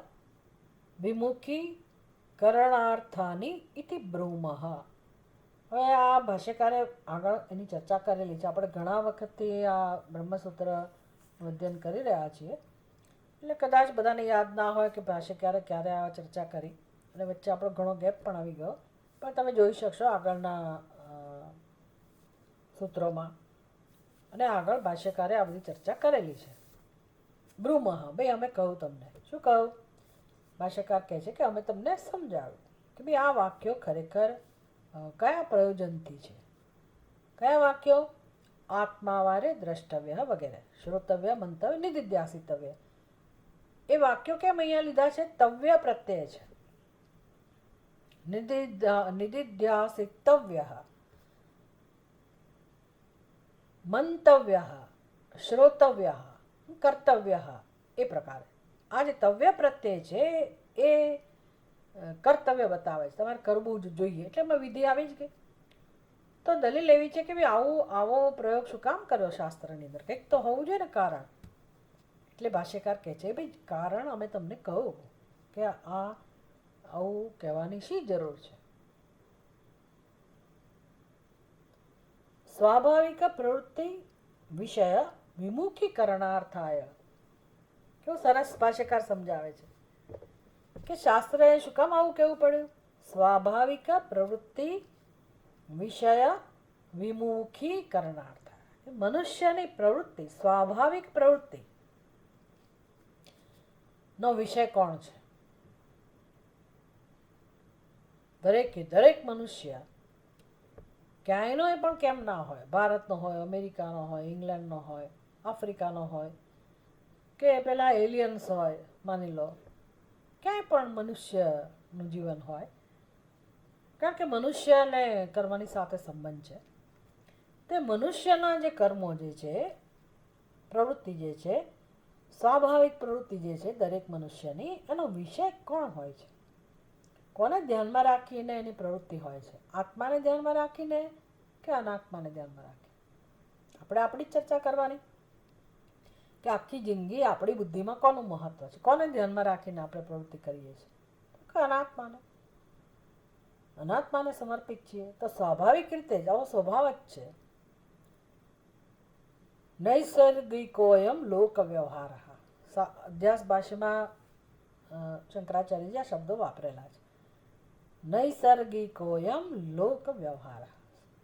વિમુખીકરણાર્થાની ઇતિ બ્રૂમઃ. હવે આ ભાષ્યકારે આગળ એની ચર્ચા કરેલી છે. આપણે ઘણા વખતથી આ બ્રહ્મસૂત્રનું અધ્યયન કરી રહ્યા છીએ, એટલે કદાચ બધાને યાદ ના હોય કે ભાષ્યકારે ક્યારે આ ચર્ચા કરી, અને વચ્ચે આપણો ઘણો ગેપ પણ આવી ગયો. પણ તમે જોઈ શકશો આગળના સૂત્રોમાં, અને આગળ ભાષ્યકારે આ બધી ચર્ચા કરેલી છે. બ્રૂમઃ, ભાઈ અમે કહું તમને. શું કહું? ભાષ્યકાર કહે છે કે અમે તમને સમજાવ્યું કે ભાઈ આ વાક્યો ખરેખર કયા પ્રયોજનથી છે. કયા વાક્યો? આત્માવારે દ્રષ્ટવ્ય વગેરે, શ્રોતવ્ય, મંતવ્ય, નિધિધ્યાસિતવ્ય. એ વાક્યો કેમ અહીંયા લીધા છે? તવ્ય પ્રત્યય છે. નિધિધ્યાસિતવ્ય, મંતવ્ય, શ્રોતવ્ય, કર્તવ્ય, એ પ્રકારે આ જે તવ્ય પ્રત્યય છે એ કર્તવ્ય બતાવે છે, તમારે કરવું જ જોઈએ. એટલે એમાં વિધિ આવી જ ગઈ. તો દલીલ એવી છે કે ભાઈ આવો પ્રયોગ શું કામ કર્યો શાસ્ત્રની અંદર? કંઈક તો હોવું જોઈએ ને કારણ. એટલે ભાષ્યકાર કહે છે ભાઈ કારણ અમે તમને કહું કે આ આવું કહેવાની શી જરૂર છે. સ્વાભાવિક પ્રવૃત્તિ વિષય વિમુખીકરણાર્થાય. કેવું સરસ ભાષ્યકાર સમજાવે છે કે શાસ્ત્રએ શું કામ આવું કહેવું પડ્યું? સ્વાભાવિક પ્રવૃત્તિ વિષય વિમુખીકરણાર્થાય. મનુષ્યની પ્રવૃત્તિ, સ્વાભાવિક પ્રવૃત્તિ નો વિષય કોણ છે? દરેક મનુષ્ય ક્યાંયનો પણ કેમ ના હોય, ભારતનો હોય, અમેરિકાનો હોય, ઇંગ્લેન્ડનો હોય, આફ્રિકાનો હોય, કે પેલા એલિયન્સ હોય, માની લો ક્યાંય પણ મનુષ્યનું જીવન હોય, કારણ કે મનુષ્યને કર્મની સાથે સંબંધ છે. તે મનુષ્યના જે કર્મો જે છે, પ્રવૃત્તિ જે છે, સ્વાભાવિક પ્રવૃત્તિ જે છે દરેક મનુષ્યની, એનો વિષય કોણ હોય છે? કોને ધ્યાનમાં રાખીને એની પ્રવૃત્તિ હોય છે? આત્માને ધ્યાનમાં રાખીને કે અનાત્માને ધ્યાનમાં રાખીને? આપણે આપણી જ ચર્ચા કરવાની કે આખી જિંદગી આપણી બુદ્ધિમાં કોનું મહત્વ છે, કોને ધ્યાનમાં રાખીને આપણે પ્રવૃત્તિ કરીએ છીએ? કે અનાત્માને સમર્પિત છીએ. તો સ્વાભાવિક રીતે જ આવો સ્વભાવ જ છે. નૈસર્ગિકોયમ લોક વ્યવહાર. અધ્યાસ ભાષામાં શંકરાચાર્યજી આ શબ્દો વાપરેલા છે. નૈસર્ગિકોયમ લોક વ્યવહાર.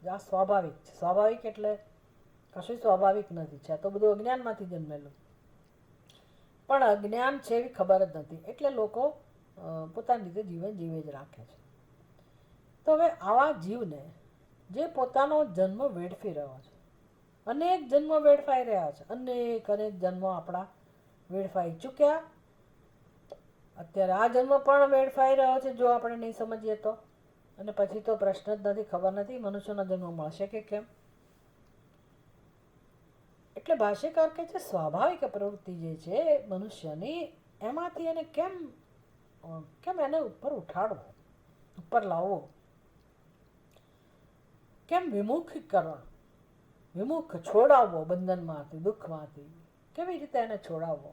આ સ્વાભાવિક છે. સ્વાભાવિક એટલે કશું સ્વાભાવિક નથી છે, આ તો બધું અજ્ઞાનમાંથી જન્મેલું. પણ અજ્ઞાન છે એવી ખબર જ નથી, એટલે લોકો પોતાની રીતે જીવન જીવે જ રાખે છે. તો હવે આવા જીવને જે પોતાનો જન્મ વેડફી રહ્યો છે, અનેક જન્મ વેડફાઈ રહ્યા છે, અનેક જન્મો આપણા વેડફાઈ ચૂક્યા. અત્યારે આ જન્મ પણ વેડફાઈ રહ્યો છે જો આપણે નહીં સમજીએ તો. અને પછી તો પ્રશ્ન જ નથી, ખબર નથી મનુષ્યનો જન્મ મળશે કે કેમ. એટલે ભાષ્યકાર કહે છે સ્વાભાવિક પ્રવૃત્તિ જે છે મનુષ્યની, એમાંથી એને કેમ એને ઉપર ઉઠાડવો, ઉપર લાવવો? કેમ વિમુખીકરણ, વિમુખ છોડાવવો બંધનમાંથી, દુઃખમાંથી? કેવી રીતે એને છોડાવવો?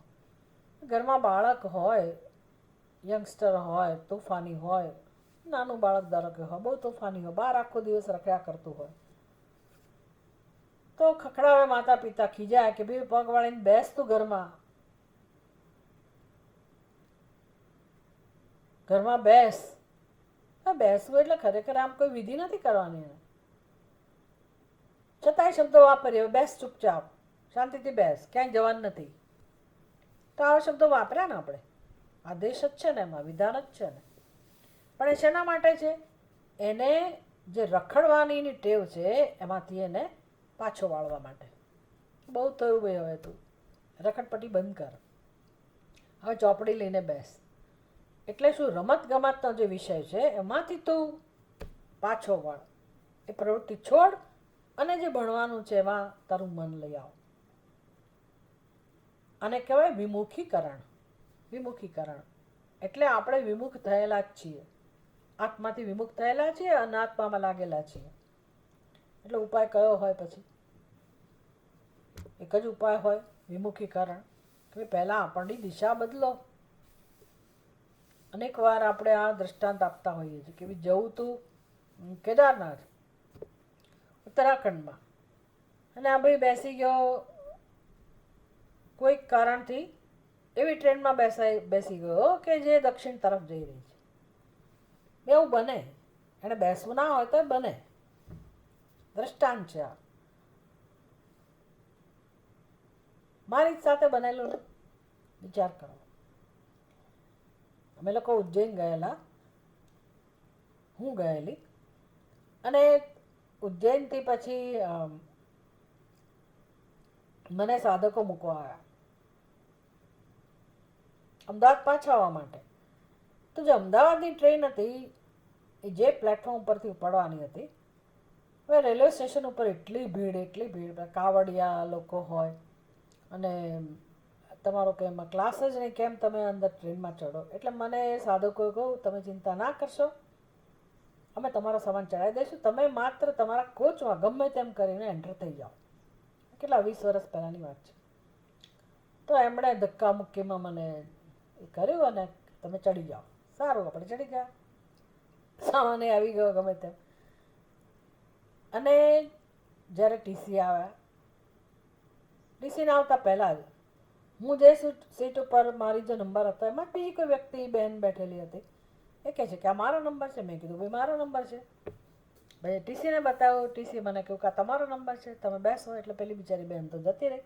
ઘરમાં બાળક હોય, યંગસ્ટર હોય, તોફાની હોય, નાનું બાળક ધારો કે હોય, બહુ તોફાની હોય, બહાર આખો દિવસ રખ્યા કરતું હોય, તો ખખડાવે માતા પિતા, ખીજાય કે ભાઈ પગ વાળીને બેસ તું ઘરમાં બેસ. બેસવું એટલે ખરેખર આમ કોઈ વિધિ નથી કરવાની, છતાંય શબ્દો વાપરીએ, બેસ ચૂપચાપ, શાંતિથી બેસ, ક્યાંય જવાનું નથી. તો આવા શબ્દો વાપર્યા ને આપણે, આદેશ જ છે ને, એમાં વિધાન જ છે ને. પણ એ શેના માટે છે? એને જે રખડવાની ટેવ છે એમાંથી એને પાછો વાળવા માટે. બહુ થયું ભાઈ, હવે તું રખડપટ્ટી બંધ કર, હવે ચોપડી લઈને બેસ. એટલે શું, રમત ગમતનો જે વિષય છે એમાંથી તું પાછો વળ, એ પ્રવૃત્તિ છોડ અને જે ભણવાનું છે એમાં તારું મન લઈ આવ. આને કહેવાય વિમુખીકરણ. વિમુખીકરણ એટલે આપણે વિમુખ થયેલા જ છીએ, આત્માથી વિમુખ થયેલા છીએ, અનાત્મામાં લાગેલા છીએ. એટલે ઉપાય કયો હોય? પછી એક જ ઉપાય હોય, વિમુખીકરણ. કે પહેલાં આપણી દિશા બદલો. અનેક વાર આપણે આ દ્રષ્ટાંત આપતા હોઈએ છીએ કે જવું તું કેદારનાથ ઉત્તરાખંડમાં, અને આ ભાઈ બેસી ગયો કોઈક કારણથી એવી ટ્રેનમાં બેસી ગયો કે જે દક્ષિણ તરફ જઈ રહી છે. એવું બને, એને બેસવું ના હોય તો બને. દ્રષ્ટાંત છે આ, મારી જ સાથે બનેલું ને. વિચાર કરો, અમે લોકો ઉજ્જૈન ગયેલા, હું ગયેલી, અને ઉજ્જૈનથી પછી મને સાધકો મૂકવા આવ્યા અમદાવાદ પાછા આવવા માટે. તો જે અમદાવાદની ટ્રેન હતી એ જે પ્લેટફોર્મ પરથી ઉપડવાની હતી, હવે રેલવે સ્ટેશન ઉપર એટલી ભીડ, કાવડિયા લોકો હોય, અને તમારો કે એમાં ક્લાસ જ નહીં, કેમ તમે અંદર ટ્રેનમાં ચડો. એટલે મને સાધકોએ કહ્યું, તમે ચિંતા ના કરશો, અમે તમારો સામાન ચડાવી દઈશું, તમે માત્ર તમારા કોચમાં ગમે તેમ કરીને એન્ટર થઈ જાઓ. કેટલા 20 વર્ષ પહેલાંની વાત છે. તો એમણે ધક્કા મુક્કીમાં મને એ કર્યું અને તમે ચડી જાઓ. સારું, આપણે ચડી ગયા, સામાન આવી ગયો ગમે તેમ. અને જ્યારે ટીસી આવ્યા, ટીસીને આવતા પહેલાં જ હું જે સીટ ઉપર મારી જે નંબર હતો એમાં બી કોઈ વ્યક્તિ બહેન બેઠેલી હતી. એ કહે છે કે આ મારો નંબર છે. મેં કીધું ભાઈ મારો નંબર છે. ભાઈ ટીસીને બતાવ્યો, ટીસી મને કહ્યું કે આ તમારો નંબર છે, તમે બેસો. એટલે પેલી બિચારી બહેન તો જતી રહી.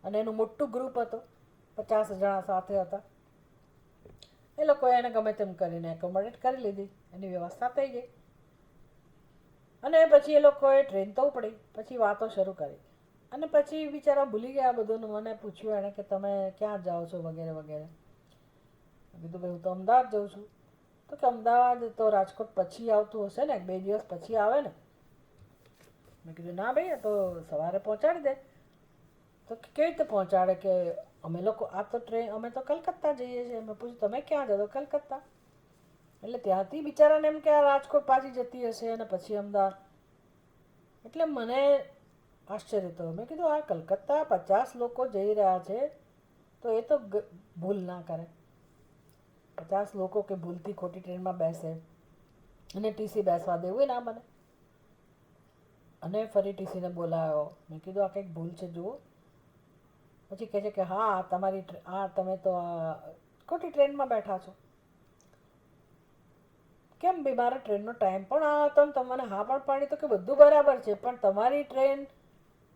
અને એનું મોટું ગ્રુપ હતું, 50 જણા સાથે હતા. એ લોકોએ એને ગમે તેમ કરીને એકોમોડેટ કરી લીધી, એની વ્યવસ્થા થઈ ગઈ. અને પછી એ લોકોએ ટ્રેન તો ઉપડી, પછી વાતો શરૂ કરી. અને પછી બિચારા ભૂલી ગયા બધું. મને પૂછ્યું એણે કે તમે ક્યાં જાઓ છો વગેરે વગેરે. કીધું ભાઈ હું તો અમદાવાદ જાઉં છું. તો કે અમદાવાદ તો રાજકોટ પછી આવતું હશે ને, 2 દિવસ પછી આવે ને. મેં કીધું ના ભાઈ, તો સવારે પહોંચાડી દે. તો કેવી રીતે પહોંચાડે? કે અમે લોકો આ તો ટ્રેન, અમે તો કલકત્તા જઈએ છીએ. મેં પૂછ્યું તમે ક્યાં જાઓ? કલકત્તા. એટલે ત્યાંથી બિચારાને એમ કે આ રાજકોટ પાછી જતી હશે અને પછી અમદાવાદ. એટલે મને આશ્ચર્ય થયું. મેં કીધું આ કલકત્તા 50 લોકો જઈ રહ્યા છે, તો એ તો ભૂલ ના કરે. 50 લોકો કે ભૂલથી ખોટી ટ્રેનમાં બેસે અને ટીસી બેસવા દેવું ના બને. અને ફરી ટીસીને બોલાવ્યો. મેં કીધું આ કંઈક ભૂલ છે જુઓ. પછી કહે છે કે હા તમારી તમે તો ખોટી ટ્રેનમાં બેઠા છો. કેમ ભાઈ, મારા ટ્રેનનો ટાઈમ પણ આ હતો ને તમને હા પણ પાડી. તો કે બધું બરાબર છે, પણ તમારી ટ્રેન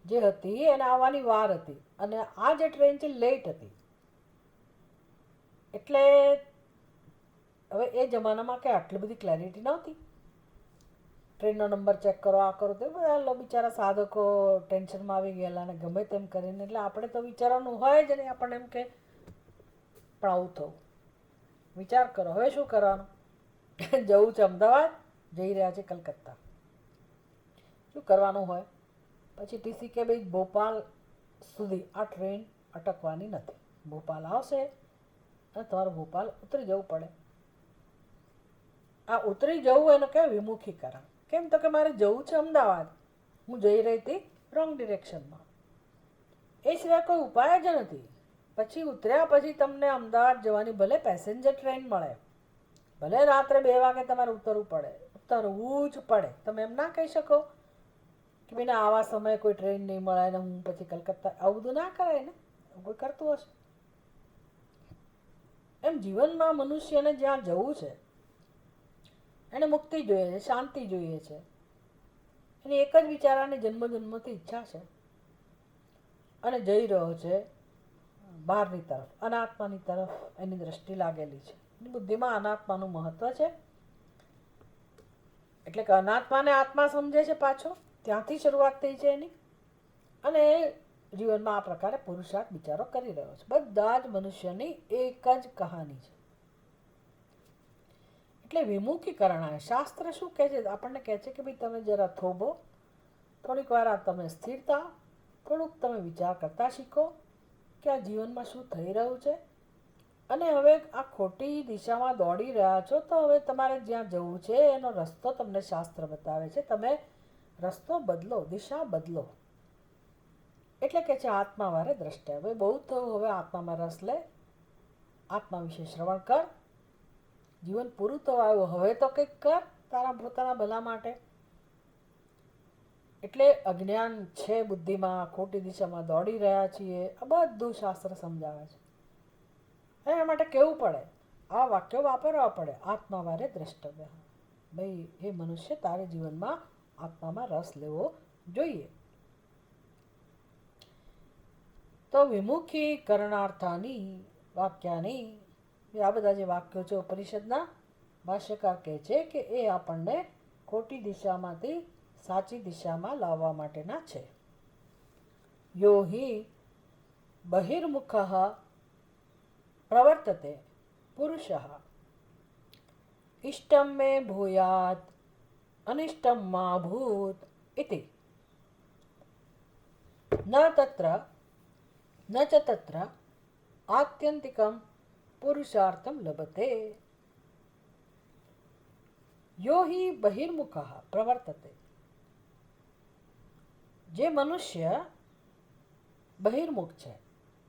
જે હતી એને આવવાની વાર હતી અને આ જે ટ્રેન છે લેટ હતી. એટલે હવે એ જમાનામાં કે આટલી બધી ક્લેરિટી નહોતી. ટ્રેનનો નંબર ચેક કરો, આ કરો, તો બધા બિચારા સાધકો ટેન્શનમાં આવી ગયેલા અને ગમે તેમ કરીને. એટલે આપણે તો વિચારવાનું હોય જ નહીં, આપણને એમ કે પણ આવું થયું. વિચાર કરો હવે શું કરવાનું. જવું છે અમદાવાદ, જઈ રહ્યા છે કલકત્તા, શું કરવાનું હોય? પછી ટીસી કે ભાઈ ભોપાલ સુધી આ ટ્રેન અટકવાની નથી. ભોપાલ આવશે અને તમારે ભોપાલ ઉતરી જવું પડે. આ ઉતરી જવું એનો કહેવાય વિમુખીકરણ. કેમ? તો કે મારે જવું છે અમદાવાદ, હું જઈ રહી હતી રોંગ ડિરેક્શનમાં. એ સિવાય કોઈ ઉપાય જ નથી. પછી ઉતર્યા પછી તમને અમદાવાદ જવાની ભલે પેસેન્જર ટ્રેન મળે, ભલે રાત્રે 2 વાગે તમારે ઉતરવું પડે, ઉતરવું જ પડે. તમે એમ ના કહી શકો કે ભાઈ આવા સમયે કોઈ ટ્રેન નહીં મળે ને હું પછી કલકત્તા. આવું બધું ના કરાય ને, કોઈ કરતું હશે. એમ જીવનમાં મનુષ્યને જ્યાં જવું છે એને મુક્તિ જોઈએ છે, શાંતિ જોઈએ છે. એની એક જ વિચારાની જન્મથી ઈચ્છા છે અને જઈ રહ્યો છે બહારની તરફ, અનાત્માની તરફ એની દ્રષ્ટિ લાગેલી છે. બુદ્ધિમાં અનાત્માનું મહત્વ છે. એટલે કે અનાત્માને આત્મા સમજે છે પાછો, ત્યાંથી શરૂઆત થઈ છે એની. અને જીવનમાં આ પ્રકારે પુરુષાર્થ બિચારો કરી રહ્યો છે. બધા જ મનુષ્યની એક જ કહાની છે. એટલે વિમુખીકરણ આવે. શાસ્ત્ર શું કહે છે? આપણને કહે છે કે ભાઈ તમે જરા થોભો, થોડીક વાર આ તમે સ્થિરતા, થોડુંક તમે વિચાર કરતા શીખો કે આ જીવનમાં શું થઈ રહ્યું છે. અને હવે આ ખોટી દિશામાં દોડી રહ્યા છો, તો હવે તમારે જ્યાં જવું છે એનો રસ્તો તમને શાસ્ત્ર બતાવે છે. તમે રસ્તો બદલો, દિશા બદલો. એટલે કે છે આત્માવારે દ્રષ્ટા. હવે બહુ થયું, હવે આત્મામાં રસ લે, આત્મા વિશે શ્રવણ કર. જીવન પૂરું થવા આવ્યું, હવે તો કંઈક કર તારા પોતાના ભલા માટે. એટલે અજ્ઞાન છે બુદ્ધિમાં, ખોટી દિશામાં દોડી રહ્યા છીએ, આ બધું શાસ્ત્ર સમજાવે છે. એના માટે કહેવું પડે, આ વાક્યો વાપરવા પડે. આત્માવારે દ્રષ્ટવ્ય. ભાઈ એ મનુષ્ય તારે જીવનમાં આત્મામાં રસ લેવો જોઈએ. તો વિમુખીકરણાર્થાની વાક્યાની, આ બધા જે વાક્યો છે ઉપનિષદના, ભાષ્યકાર કહે છે કે એ આપણને ખોટી દિશામાંથી સાચી દિશામાં લાવવા માટેના છે. યો હિ બહિર્મુખઃ પ્રવર્તતે પુરુષઃ ઇષ્ટમ મે ભૂયાત અનિષ્ટમ મા ભૂત ઇતિ ન ચ તત્ર આત્યંતિકમ પુરુષાર્થમ લભતે. યો હિ બહિર્મુખઃ પ્રવર્તતે. જે મનુષ્ય બહિર્મુખ છે,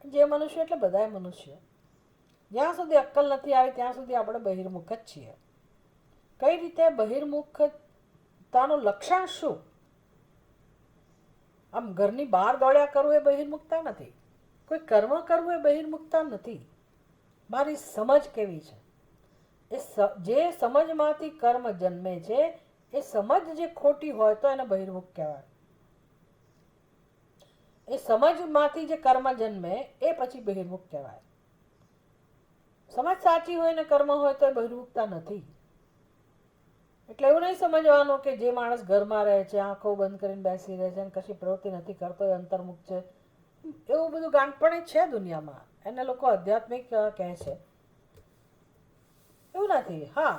જે મનુષ્ય એટલે બધા મનુષ્ય, જ્યાં સુધી અક્કલ નથી આવી ત્યાં સુધી આપણે બહિર્મુખ જ છીએ. કઈ રીતે બહિર્મુખતાનું લક્ષણ શું? આમ ઘરની બહાર દોડ્યા કરવું એ બહિર્મુખતા નથી. કોઈ કર્મ કરવું એ બહિર્મુખતા નથી. મારી સમજ કેવી છે, જે સમજમાંથી કર્મ જન્મે છે એ સમજ જે ખોટી હોય તો એને બહિર્મુખ કહેવાય. એ સમજમાંથી જે કર્મ જન્મે એ પછી બહિર્મુખ કહેવાય. સમજ સાચી હોય ને કર્મ હોય તો એ બહિર્મુખતા નથી. એટલે એવું નહીં સમજવાનું કે જે માણસ ઘરમાં રહે છે, આંખો બંધ કરીને બેસી રહે છે અને કશી પ્રવૃત્તિ નથી કરતો એ અંતર્મુખ છે. એવું બધું ગાંઠપણ છે દુનિયામાં, એને લોકો આધ્યાત્મિક કહે છે. એવું નથી. હા,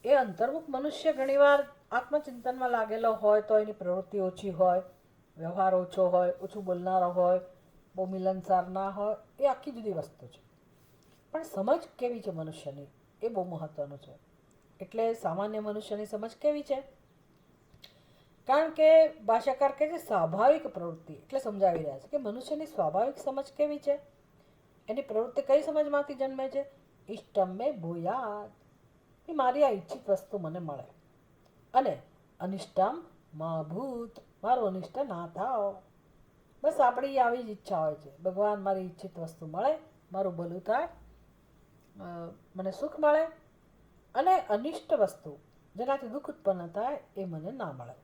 એ અંતર્મુખ મનુષ્ય ઘણીવાર આત્મચિંતનમાં લાગેલો હોય તો એની પ્રવૃત્તિ ઓછી હોય, વ્યવહાર ઓછો હોય, ઓછું બોલનારો હોય, બહુ મિલનસાર ના હોય, એ આખી જુદી વસ્તુ છે. પણ સમજ કેવી છે મનુષ્યની એ બહુ મહત્વનું છે. એટલે સામાન્ય મનુષ્યની સમજ કેવી છે? કારણ કે ભાષાકાર કહે છે સ્વાભાવિક પ્રવૃત્તિ, એટલે સમજાવી રહ્યા છે કે મનુષ્યની સ્વાભાવિક સમજ કેવી છે. એની પ્રવૃત્તિ કઈ સમજમાંથી જન્મે છે? ઇષ્ટમ મે ભૂયાત, એ મારી આ ઈચ્છિત વસ્તુ મને મળે, અને અનિષ્ટમ મા ભૂત, મારું અનિષ્ટ ના થાવ. બસ આપણી આવી જ ઈચ્છા હોય છે. ભગવાન મારી ઈચ્છિત વસ્તુ મળે, મારું ભલું થાય, મને સુખ મળે, અને અનિષ્ટ વસ્તુ જેનાથી દુઃખ ઉત્પન્ન થાય એ મને ના મળે.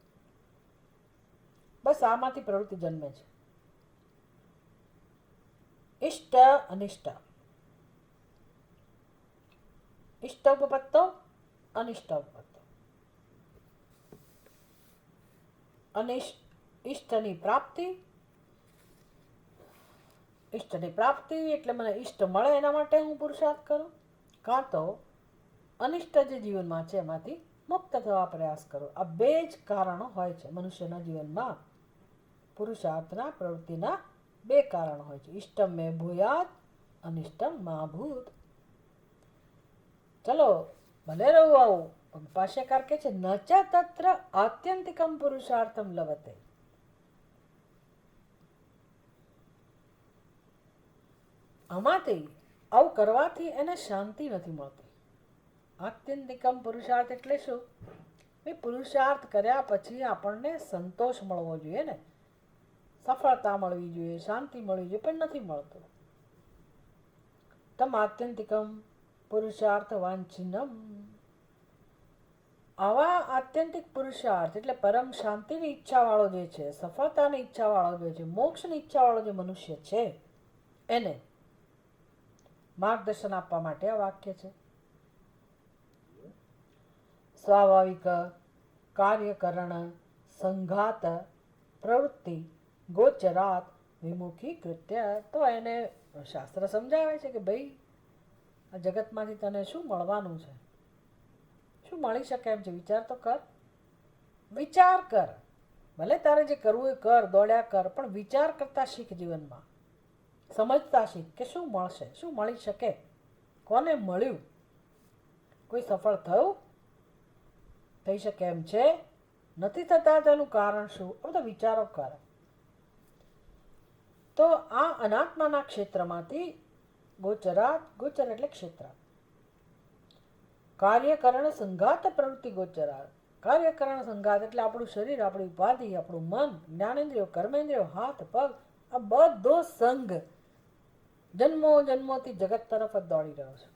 બસ આમાંથી પ્રવૃત્તિ જન્મે છે. ઇષ્ટ અનિષ્ટ, ઇષ્ટ ઉપપત્તો અનિષ્ટ ઉપપત્તો. ઇષ્ટની પ્રાપ્તિ, ઇષ્ટની પ્રાપ્તિ એટલે મને ઇષ્ટ મળે એના માટે હું પુરુષાર્થ કરું, કાં તો અનિષ્ટ જે જીવનમાં છે એમાંથી મુક્ત થવા પ્રયાસ કરો. આ બે જ કારણો હોય છે મનુષ્યના જીવનમાં. પુરુષાર્થના પ્રવૃત્તિના બે કારણો હોય છે. ઇષ્ટમ મે ભૂયાત, અનિષ્ટમ મા ભૂત. ચલો ભલે રહું આવું, પણ ભાષ્યકાર કહે છે ન ચ તત્ર આત્યંતિકમ પુરુષાર્થમ લભતે. આમાંથી આવું કરવાથી એને શાંતિ નથી મળતી. આત્યંતિકમ પુરુષાર્થ એટલે શું? એ પુરુષાર્થ કર્યા પછી આપણને સંતોષ મળવો જોઈએ ને, સફળતા મળવી જોઈએ, શાંતિ મળવી જોઈએ, પણ નથી મળતું. તમ આત્યંતિકમ પુરુષાર્થ વાંછિનમ. આવા આત્યંતિક પુરુષાર્થ એટલે પરમ શાંતિની ઈચ્છા વાળો જે છે, સફળતાની ઈચ્છા વાળો જે છે, મોક્ષની ઈચ્છા વાળો જે મનુષ્ય છે એને માર્ગદર્શન આપવા માટે આ વાક્ય છે. સ્વાભાવિક કાર્યકરણ સંઘાત પ્રવૃત્તિ ગોચરાત વિમુખી કૃત્ય. તો એને શાસ્ત્ર સમજાવે છે કે ભાઈ આ જગતમાંથી તને શું મળવાનું છે, શું મળી શકે એમ છે, વિચાર તો કર. વિચાર કર, ભલે તારે જે કરવું એ કર, દોડ્યા કર, પણ વિચાર કરતા શીખ જીવનમાં. સમજતા શીખ કે શું મળશે, શું મળી શકે, કોને મળ્યું, કોઈ સફળ થયું, થઈ શકે એમ છે, નથી થતા તેનું કારણ શું, આ બધા વિચારો કર. તો આ અનાત્માના ક્ષેત્રમાંથી ગોચરાત, ગોચર એટલે ક્ષેત્ર, કાર્યકરણ સંઘાત પ્રવૃત્તિ ગોચરાત. કાર્યકરણ સંઘાત એટલે આપણું શરીર, આપણી ઉપાધિ, આપણું મન, જ્ઞાનેન્દ્રિયો, કર્મેન્દ્રિયો, હાથ પગ, આ બધો સંઘ જન્મો જન્મોથી જગત તરફ જ દોડી રહ્યો છે.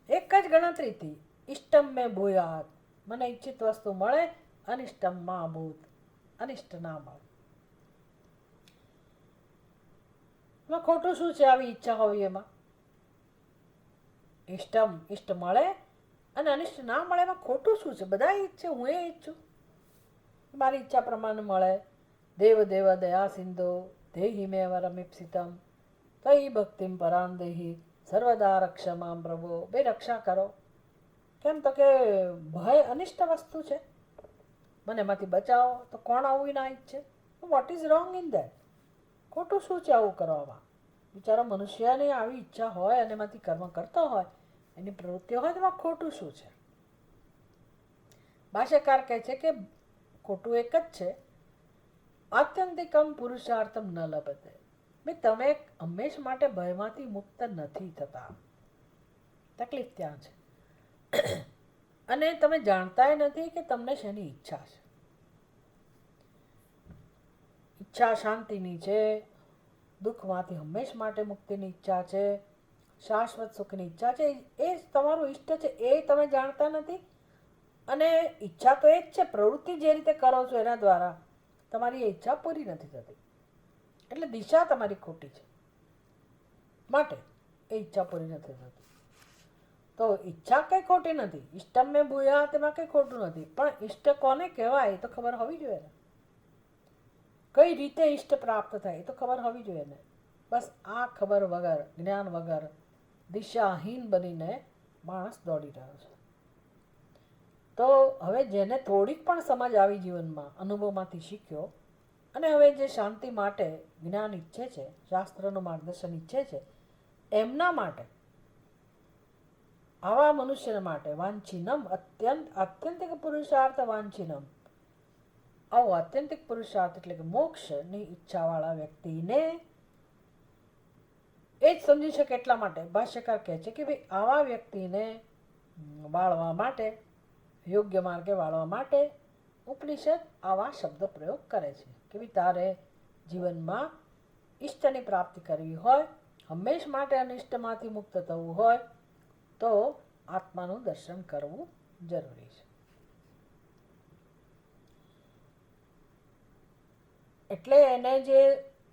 એક જ ગણતરીથી ઇષ્ટમ મેં ભૂયાત, મને ઈચ્છિત વસ્તુ મળે, અનિષ્ટમ માં ભૂત, અનિષ્ટ ના મળે. એમાં ખોટું શું છે આવી ઈચ્છા હોવી એમાં? ઇષ્ટ મળે અને અનિષ્ટ ના મળે એમાં ખોટું શું છે? બધા ઈચ્છે, હું એ ઈચ્છું, મારી ઈચ્છા પ્રમાણે મળે. દેવ દેવ દયા સિંધો દેહી મે વરમીપ્સિતમ તઈ ભક્તિમ પરામ દેહી સર્વદા રક્ષમામ પ્રભો. બે રક્ષા કરો. કેમ તો કે ભય અનિષ્ટ વસ્તુ છે, મને એમાંથી બચાવો. તો કોણ આવું ના ઈચ્છે? What is wrong in that? ખોટું શું છે આવું કરવામાં? બિચારો મનુષ્યને આવી ઈચ્છા હોય અને એમાંથી કર્મ કરતો હોય, એની પ્રવૃત્તિઓ હોય, તેમાં ખોટું શું છે? ભાષ્યકાર કહે છે કે ખોટું એક જ છે, આત્યંતિકમ પુરુષાર્થમ ન લભતે. ભાઈ તમે હંમેશ માટે ભયમાંથી મુક્ત નથી થતા, તકલીફ ત્યાં છે. અને તમે જાણતાય નથી કે તમને શેની ઈચ્છા છે. ઈચ્છા શાંતિની છે, દુઃખમાંથી હંમેશ માટે મુક્તિની ઈચ્છા છે, શાશ્વત સુખની ઈચ્છા છે, એ જ તમારું ઈષ્ટ છે, એ તમે જાણતા નથી. અને ઈચ્છા તો એ જ છે, પ્રવૃત્તિ જે રીતે કરો છો એના દ્વારા તમારી એ ઈચ્છા પૂરી નથી થતી, એટલે દિશા તમારી ખોટી છે, માટે એ ઈચ્છા પૂરી નથી થતી. તો ઈચ્છા કંઈ ખોટી નથી, ઇષ્ટમ મેં ભૂયા તેમાં કંઈ ખોટું નથી, પણ ઈષ્ટ કોને કહેવાય એ તો ખબર હોવી જોઈએ ને. કઈ રીતે ઈષ્ટ પ્રાપ્ત થાય એ તો ખબર હોવી જોઈએ ને. બસ આ ખબર વગર, જ્ઞાન વગર દિશાહીન બનીને માણસ દોડી રહ્યો છે. તો હવે જેને થોડીક પણ સમજ આવી જીવનમાં, અનુભવમાંથી શીખ્યો, અને હવે જે શાંતિ માટે જ્ઞાન ઈચ્છે છે, શાસ્ત્રનું માર્ગદર્શન ઈચ્છે છે, એમના માટે, આવા મનુષ્ય માટે વાંછિનમ આત્યંતિક પુરુષાર્થ વાંછિનમ, આવો આત્યંતિક પુરુષાર્થ એટલે કે મોક્ષની ઈચ્છાવાળા વ્યક્તિને એ જ સમજી શકે. એટલા માટે ભાષ્યકાર કહે છે કે ભાઈ આવા વ્યક્તિને વાળવા માટે, યોગ્ય માર્ગે વાળવા માટે ઉપનિષદ આવા શબ્દ પ્રયોગ કરે છે કે ભાઈ તારે જીવનમાં ઈષ્ટની પ્રાપ્તિ કરવી હોય, હંમેશ માટે અનિષ્ટમાંથી મુક્ત થવું હોય, તો આત્માનું દર્શન કરવું જરૂરી છે. એટલે એને જે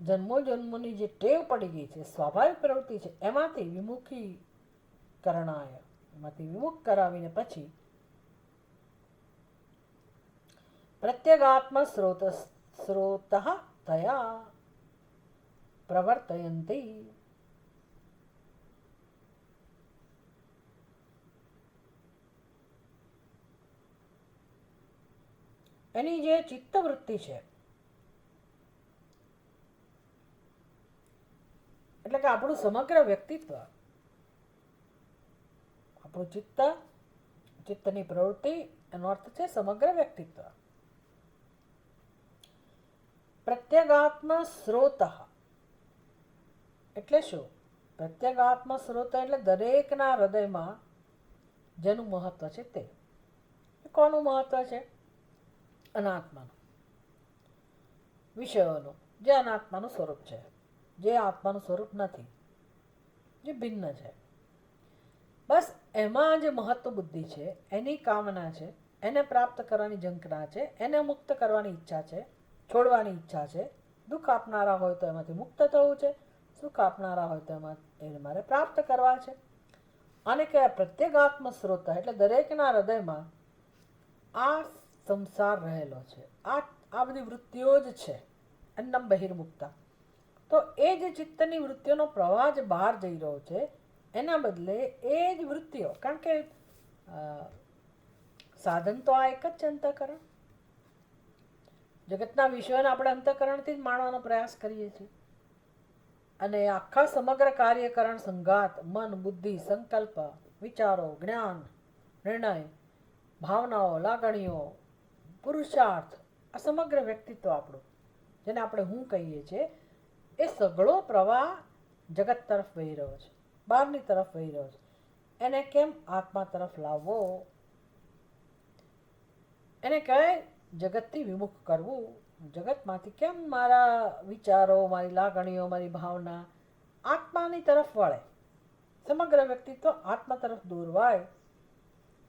જન્મો જન્મોની જે ટેવ પડી ગઈ છે, સ્વાભાવિક પ્રવૃત્તિ છે, એમાંથી વિમુખીકરણાય, એમાંથી વિમુખ કરાવીને પછી પ્રત્યેગાત્મ સ્રોત તયા પ્રવર્તયંતી. એની જે ચિત્તવૃત્તિ છે, એટલે કે આપણું સમગ્ર વ્યક્તિત્વ, આપણું ચિત્તની પ્રવૃત્તિ, એનો અર્થ છે સમગ્ર વ્યક્તિત્વ. પ્રત્યેગાત્મ સ્રોત એટલે શું? પ્રત્યેગાત્મ સ્રોત એટલે દરેકના હૃદયમાં જેનું મહત્વ છે તે. કોનું મહત્વ છે? અનાત્માનું, વિષયોનું, જે અનાત્માનું સ્વરૂપ છે, જે આત્માનું સ્વરૂપ નથી, જે ભિન્ન છે. બસ એમાં જે મહત્વ બુદ્ધિ છે, એની કામના છે, એને પ્રાપ્ત કરવાની ઝંખના છે, એને મુક્ત કરવાની ઈચ્છા છે, છોડવાની ઈચ્છા છે. દુઃખ આપનારા હોય તો એમાંથી મુક્ત થવું છે, સુખ આપનારા હોય તો એમાં એને મારે પ્રાપ્ત કરવા છે. અને કે પ્રત્યેગાત્મ સ્રોત એટલે દરેકના હૃદયમાં આ સંસાર રહેલો છે, આ બધી વૃત્તિઓ જ છે, અન્નમ બહિર્મુક્તા. તો એ જે ચિત્તની વૃત્તિઓનો પ્રવાહ જે બહાર જઈ રહ્યો છે એના બદલે એ જ વૃત્તિઓ, કારણ કે સાધન તો આ એક જ છે, અંતઃકરણ. જગતના વિષયોને આપણે અંતઃકરણથી જ માણવાનો પ્રયાસ કરીએ છીએ. અને આખા સમગ્ર કાર્યકરણ સંઘાત, મન, બુદ્ધિ, સંકલ્પ, વિચારો, જ્ઞાન, નિર્ણય, ભાવનાઓ, લાગણીઓ, પુરુષાર્થ, આ સમગ્ર વ્યક્તિત્વ આપણું, જેને આપણે હું કહીએ છીએ, એ સઘળો પ્રવાહ જગત તરફ વહી રહ્યો છે, બહારની તરફ વહી રહ્યો છે. એને કેમ આત્મા તરફ લાવવો? એને કહેવાય જગતથી વિમુખ કરવું. જગતમાંથી કેમ મારા વિચારો, મારી લાગણીઓ, મારી ભાવના આત્માની તરફ વળે, સમગ્ર વ્યક્તિત્વ આત્મા તરફ દોરવાય.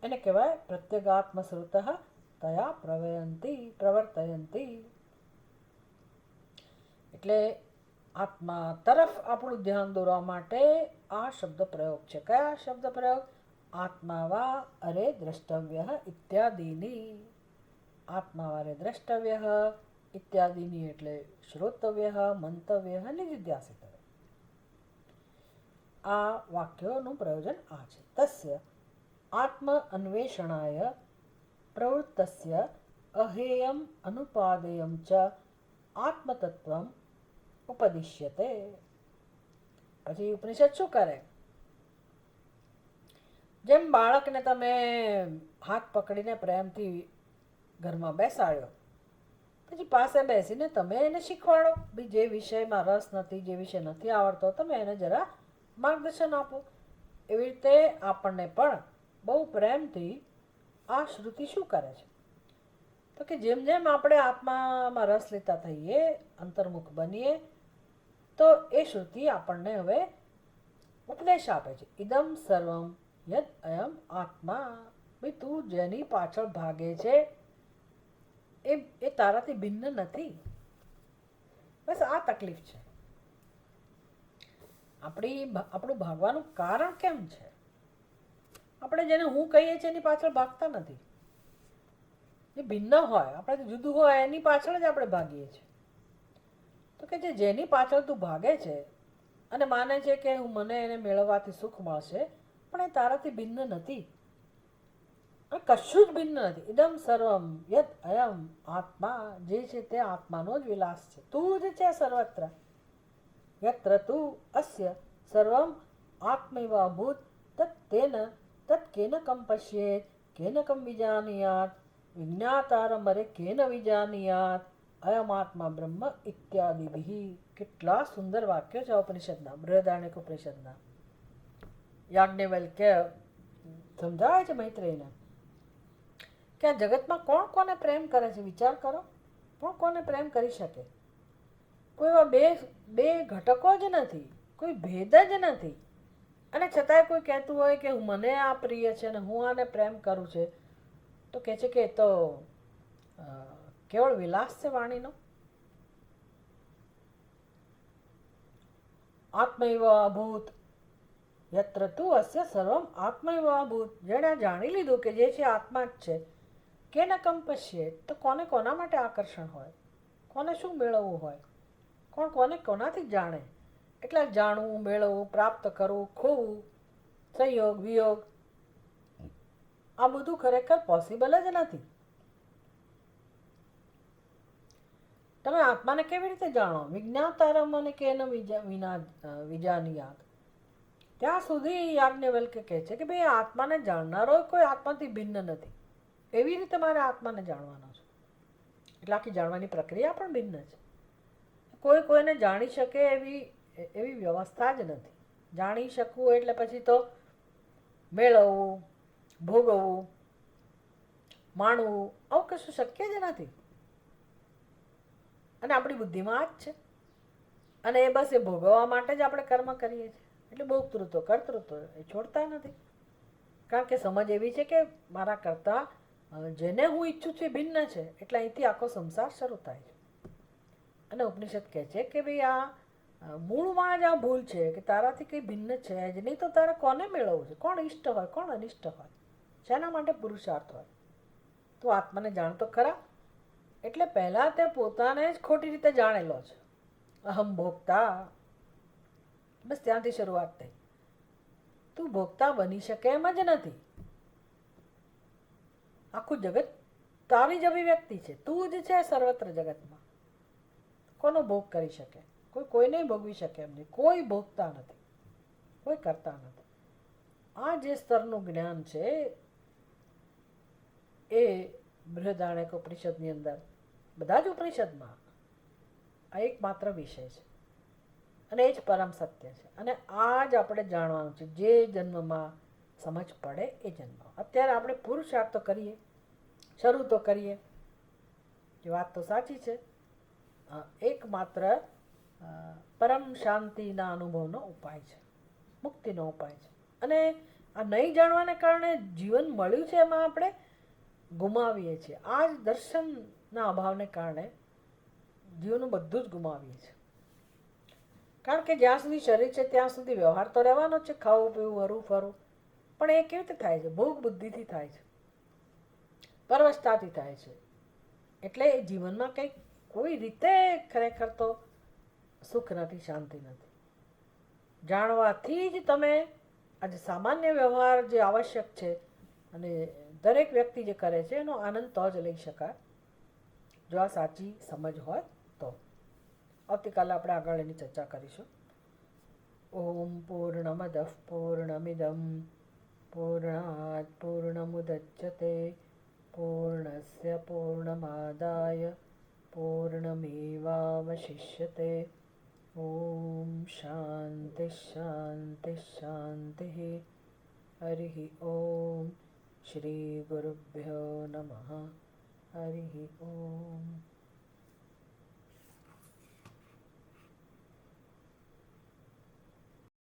એને કહેવાય પ્રત્યેગાત્મ શ્રુતઃ તયા પ્રવર્તયંતી. એટલે આત્મા તરફ આપણું ધ્યાન દોરવા માટે આ શબ્દ પ્રયોગ છે. કયા શબ્દ પ્રયોગ? આત્મા વા અરે દ્રષ્ટવ્ય ઇત્યાદિની. આત્મા વારે દ્રષ્ટવ્ય ઇત્યાદિની એટલે શ્રોતવ્ય, મંતવ્ય, નિધિધ્યાસિતવ્ય. આ વાક્યોનું પ્રયોજન આ છે. તસ્ય આત્મ અન્વેષણાય પ્રવૃત્તસ્ય અહેયમ અનુપાદેયમ ચ આત્મતત્વમ ઉપદિશ્યતે. પછી ઉપનિષદ શું કરે? જેમ બાળકને તમે હાથ પકડીને પ્રેમથી ઘરમાં બેસાડ્યો, પછી પાસે બેસીને તમે એને શીખવાડો. બી જે વિષયમાં રસ નથી, જે વિષય નથી આવડતો, તમે એને જરા માર્ગદર્શન આપો. એવી રીતે આપણને પણ બહુ પ્રેમથી આ શ્રુતિ શું કરે છે? તો કે જેમ જેમ આપણે આત્મામાં રસ લેતા થઈએ, અંતર્મુખ બનીએ, તો એ શ્રુતિ આપણને હવે ઉપદેશ આપે છે. ઇદમ સર્વમ યદ અયમ આત્મા. ભાઈ તું જેની પાછળ ભાગે છે એ તારાથી ભિન્ન નથી. બસ આ તકલીફ છે. આપણું ભાગવાનું કારણ કેમ છે? આપણે જેને હું કહીએ છીએ એની પાછળ ભાગતા નથી. જે ભિન્ન હોય, આપણાથી જુદું હોય, એની પાછળ જ આપણે ભાગીએ છીએ. તો કે જેની પાછળ તું ભાગે છે અને માને છે કે મને એને મેળવવાથી સુખ મળશે, પણ એ તારાથી ભિન્ન નથી. કશું જ ભિન્ન નથી. ઇદમ સર્વમ યદ અયમ આત્મા. જે છે તે આત્માનો જ વિલાસ છે. તું જ છે સર્વત્ર. યત્ર તું અસ્ય સર્વમ આત્મૈવાભૂત તત્ કેન કમ પશ્યેત કેન કમ વિજાનીયાત વિજ્ઞાતારમરે કેન વિજાનીયાત અયમ આત્મા બ્રહ્મ ઇત્યાદિભિ. કેટલા સુંદર વાક્યો છે ઉપનિષદના, બૃહદારણ્યક ઉપનિષદના. યાજ્ઞવલ્ક્ય સમજાવે છે મૈત્રેયને કે આ જગતમાં કોણ કોને પ્રેમ કરે છે? વિચાર કરો, કોણ કોને પ્રેમ કરી શકે? કોઈ એવા બે ઘટકો જ નથી, કોઈ ભેદ જ નથી. અને છતાંય કોઈ કહેતું હોય કે મને આ પ્રિય છે અને હું આને પ્રેમ કરું છું, તો કહે છે કે એ તો કેવળ વિલાસ છે વાણીનો. આત્મૈવ અભૂત યત્ર તું અસ્ય સર્વમ આત્મૈવ અભૂત. જેણે જાણી લીધું કે જે છે આત્મા જ છે, કે ન કંપશ્યે. તો કોને કોના માટે આકર્ષણ હોય? કોને શું મેળવવું હોય? કોણ કોને કોનાથી જાણે? એટલે જાણવું, મેળવવું, પ્રાપ્ત કરવું, ખોવું, સંયોગ, વિયોગ, આ બધું ખરેખર પોસિબલ જ નથી. તમે આત્માને કેવી રીતે જાણો? વિજ્ઞાતારમ અને કેન વિજાનીયાત. ત્યાં સુધી યાજ્ઞવલ્ક્ય કહે છે કે ભાઈ આત્માને જાણનારો કોઈ આત્માથી ભિન્ન નથી. એવી રીતે મારે આત્માને જાણવાનો છે. એટલે આખી જાણવાની પ્રક્રિયા પણ ભિન્ન છે. કોઈ કોઈને જાણી શકે એવી વ્યવસ્થા જ નથી. જાણી શકવું એટલે પછી તો મેળવવું, ભોગવવું, માણવું, આવું કશું શક્ય જ નથી. અને આપણી બુદ્ધિમાં આ જ છે. અને એ બસ એ ભોગવવા માટે જ આપણે કર્મ કરીએ છીએ. એટલે ભોગતૃત્વ, કર્તૃત્વ એ છોડતા નથી. કારણ કે સમજ એવી છે કે મારા કરતાં જેને હું ઈચ્છું છું એ ભિન્ન છે. એટલે અહીંથી આખો સંસાર શરૂ થાય છે. અને ઉપનિષદ કહે છે કે ભાઈ આ મૂળમાં જ આ ભૂલ છે કે તારાથી કંઈ ભિન્ન છે જ નહીં. તો તારે કોને મેળવવું છે? કોણ ઈષ્ટ હોય, કોણ અનિષ્ટ હોય? શેના માટે પુરુષાર્થ હોય? તું આત્માને જાણતો ખરા? એટલે પહેલાં તે પોતાને જ ખોટી રીતે જાણેલો છે. અહમ ભોગતા, બસ ત્યાંથી શરૂઆત થઈ. તું ભોગતા બની શકે એમ જ નથી. આખું જગત તારી જ અભિવ્યક્તિ છે. તું જ છે સર્વત્ર જગતમાં. કોનો ભોગ કરી શકે? કોઈ કોઈને ભોગવી શકે એમ નહીં. કોઈ ભોગતા નથી, કોઈ કરતા નથી. આ જે સ્તરનું જ્ઞાન છે એ બૃહદારણ્યક ઉપનિષદની અંદર, બધા જ ઉપનિષદમાં આ એકમાત્ર વિષય છે અને એ જ પરમ સત્ય છે. અને આ જ આપણે જાણવાનું છે. જે જન્મમાં સમજ પડે એ જન્મ. અત્યારે આપણે પુરુષાર્થ તો કરીએ, શરૂ તો કરીએ, એ વાત તો સાચી છે. એકમાત્ર પરમ શાંતિના અનુભવનો ઉપાય છે, મુક્તિનો ઉપાય છે. અને આ નહીં જાણવાને કારણે જીવન મળ્યું છે એમાં આપણે ગુમાવીએ છીએ. આ જ દર્શનના અભાવને કારણે જીવનનું બધું જ ગુમાવીએ છીએ. કારણ કે જ્યાં સુધી શરીર છે ત્યાં સુધી વ્યવહાર તો રહેવાનો જ છે, ખાવું પીવું હરવું ફરવું. પણ એ કેવી રીતે થાય છે? ભોગ બુદ્ધિથી થાય છે, પરવશતાથી થાય છે. એટલે એ જીવનમાં કંઈક કોઈ રીતે ખરેખર તો સુખ નથી, શાંતિ નથી. જાણવાથી જ તમે આજે સામાન્ય વ્યવહાર જે આવશ્યક છે અને દરેક વ્યક્તિ જે કરે છે એનો આનંદ તો જ લઈ શકાય, જો આ સાચી સમજ હોય તો. આવતીકાલે આપણે આગળ એની ચર્ચા કરીશું. ઓમ પૂર્ણમદ પૂર્ણમિદમ પૂર્ણાત પૂર્ણમુદચ્યતે પૂર્ણસ્ય પૂર્ણમાદાય પૂર્ણમેવાવશિષ્યતે. ઓમ શાંતિ શાંતિ શાંતિ. હરિ ઓમ. શ્રી ગુરુભ્યો નમઃ. હરિ ઓમ.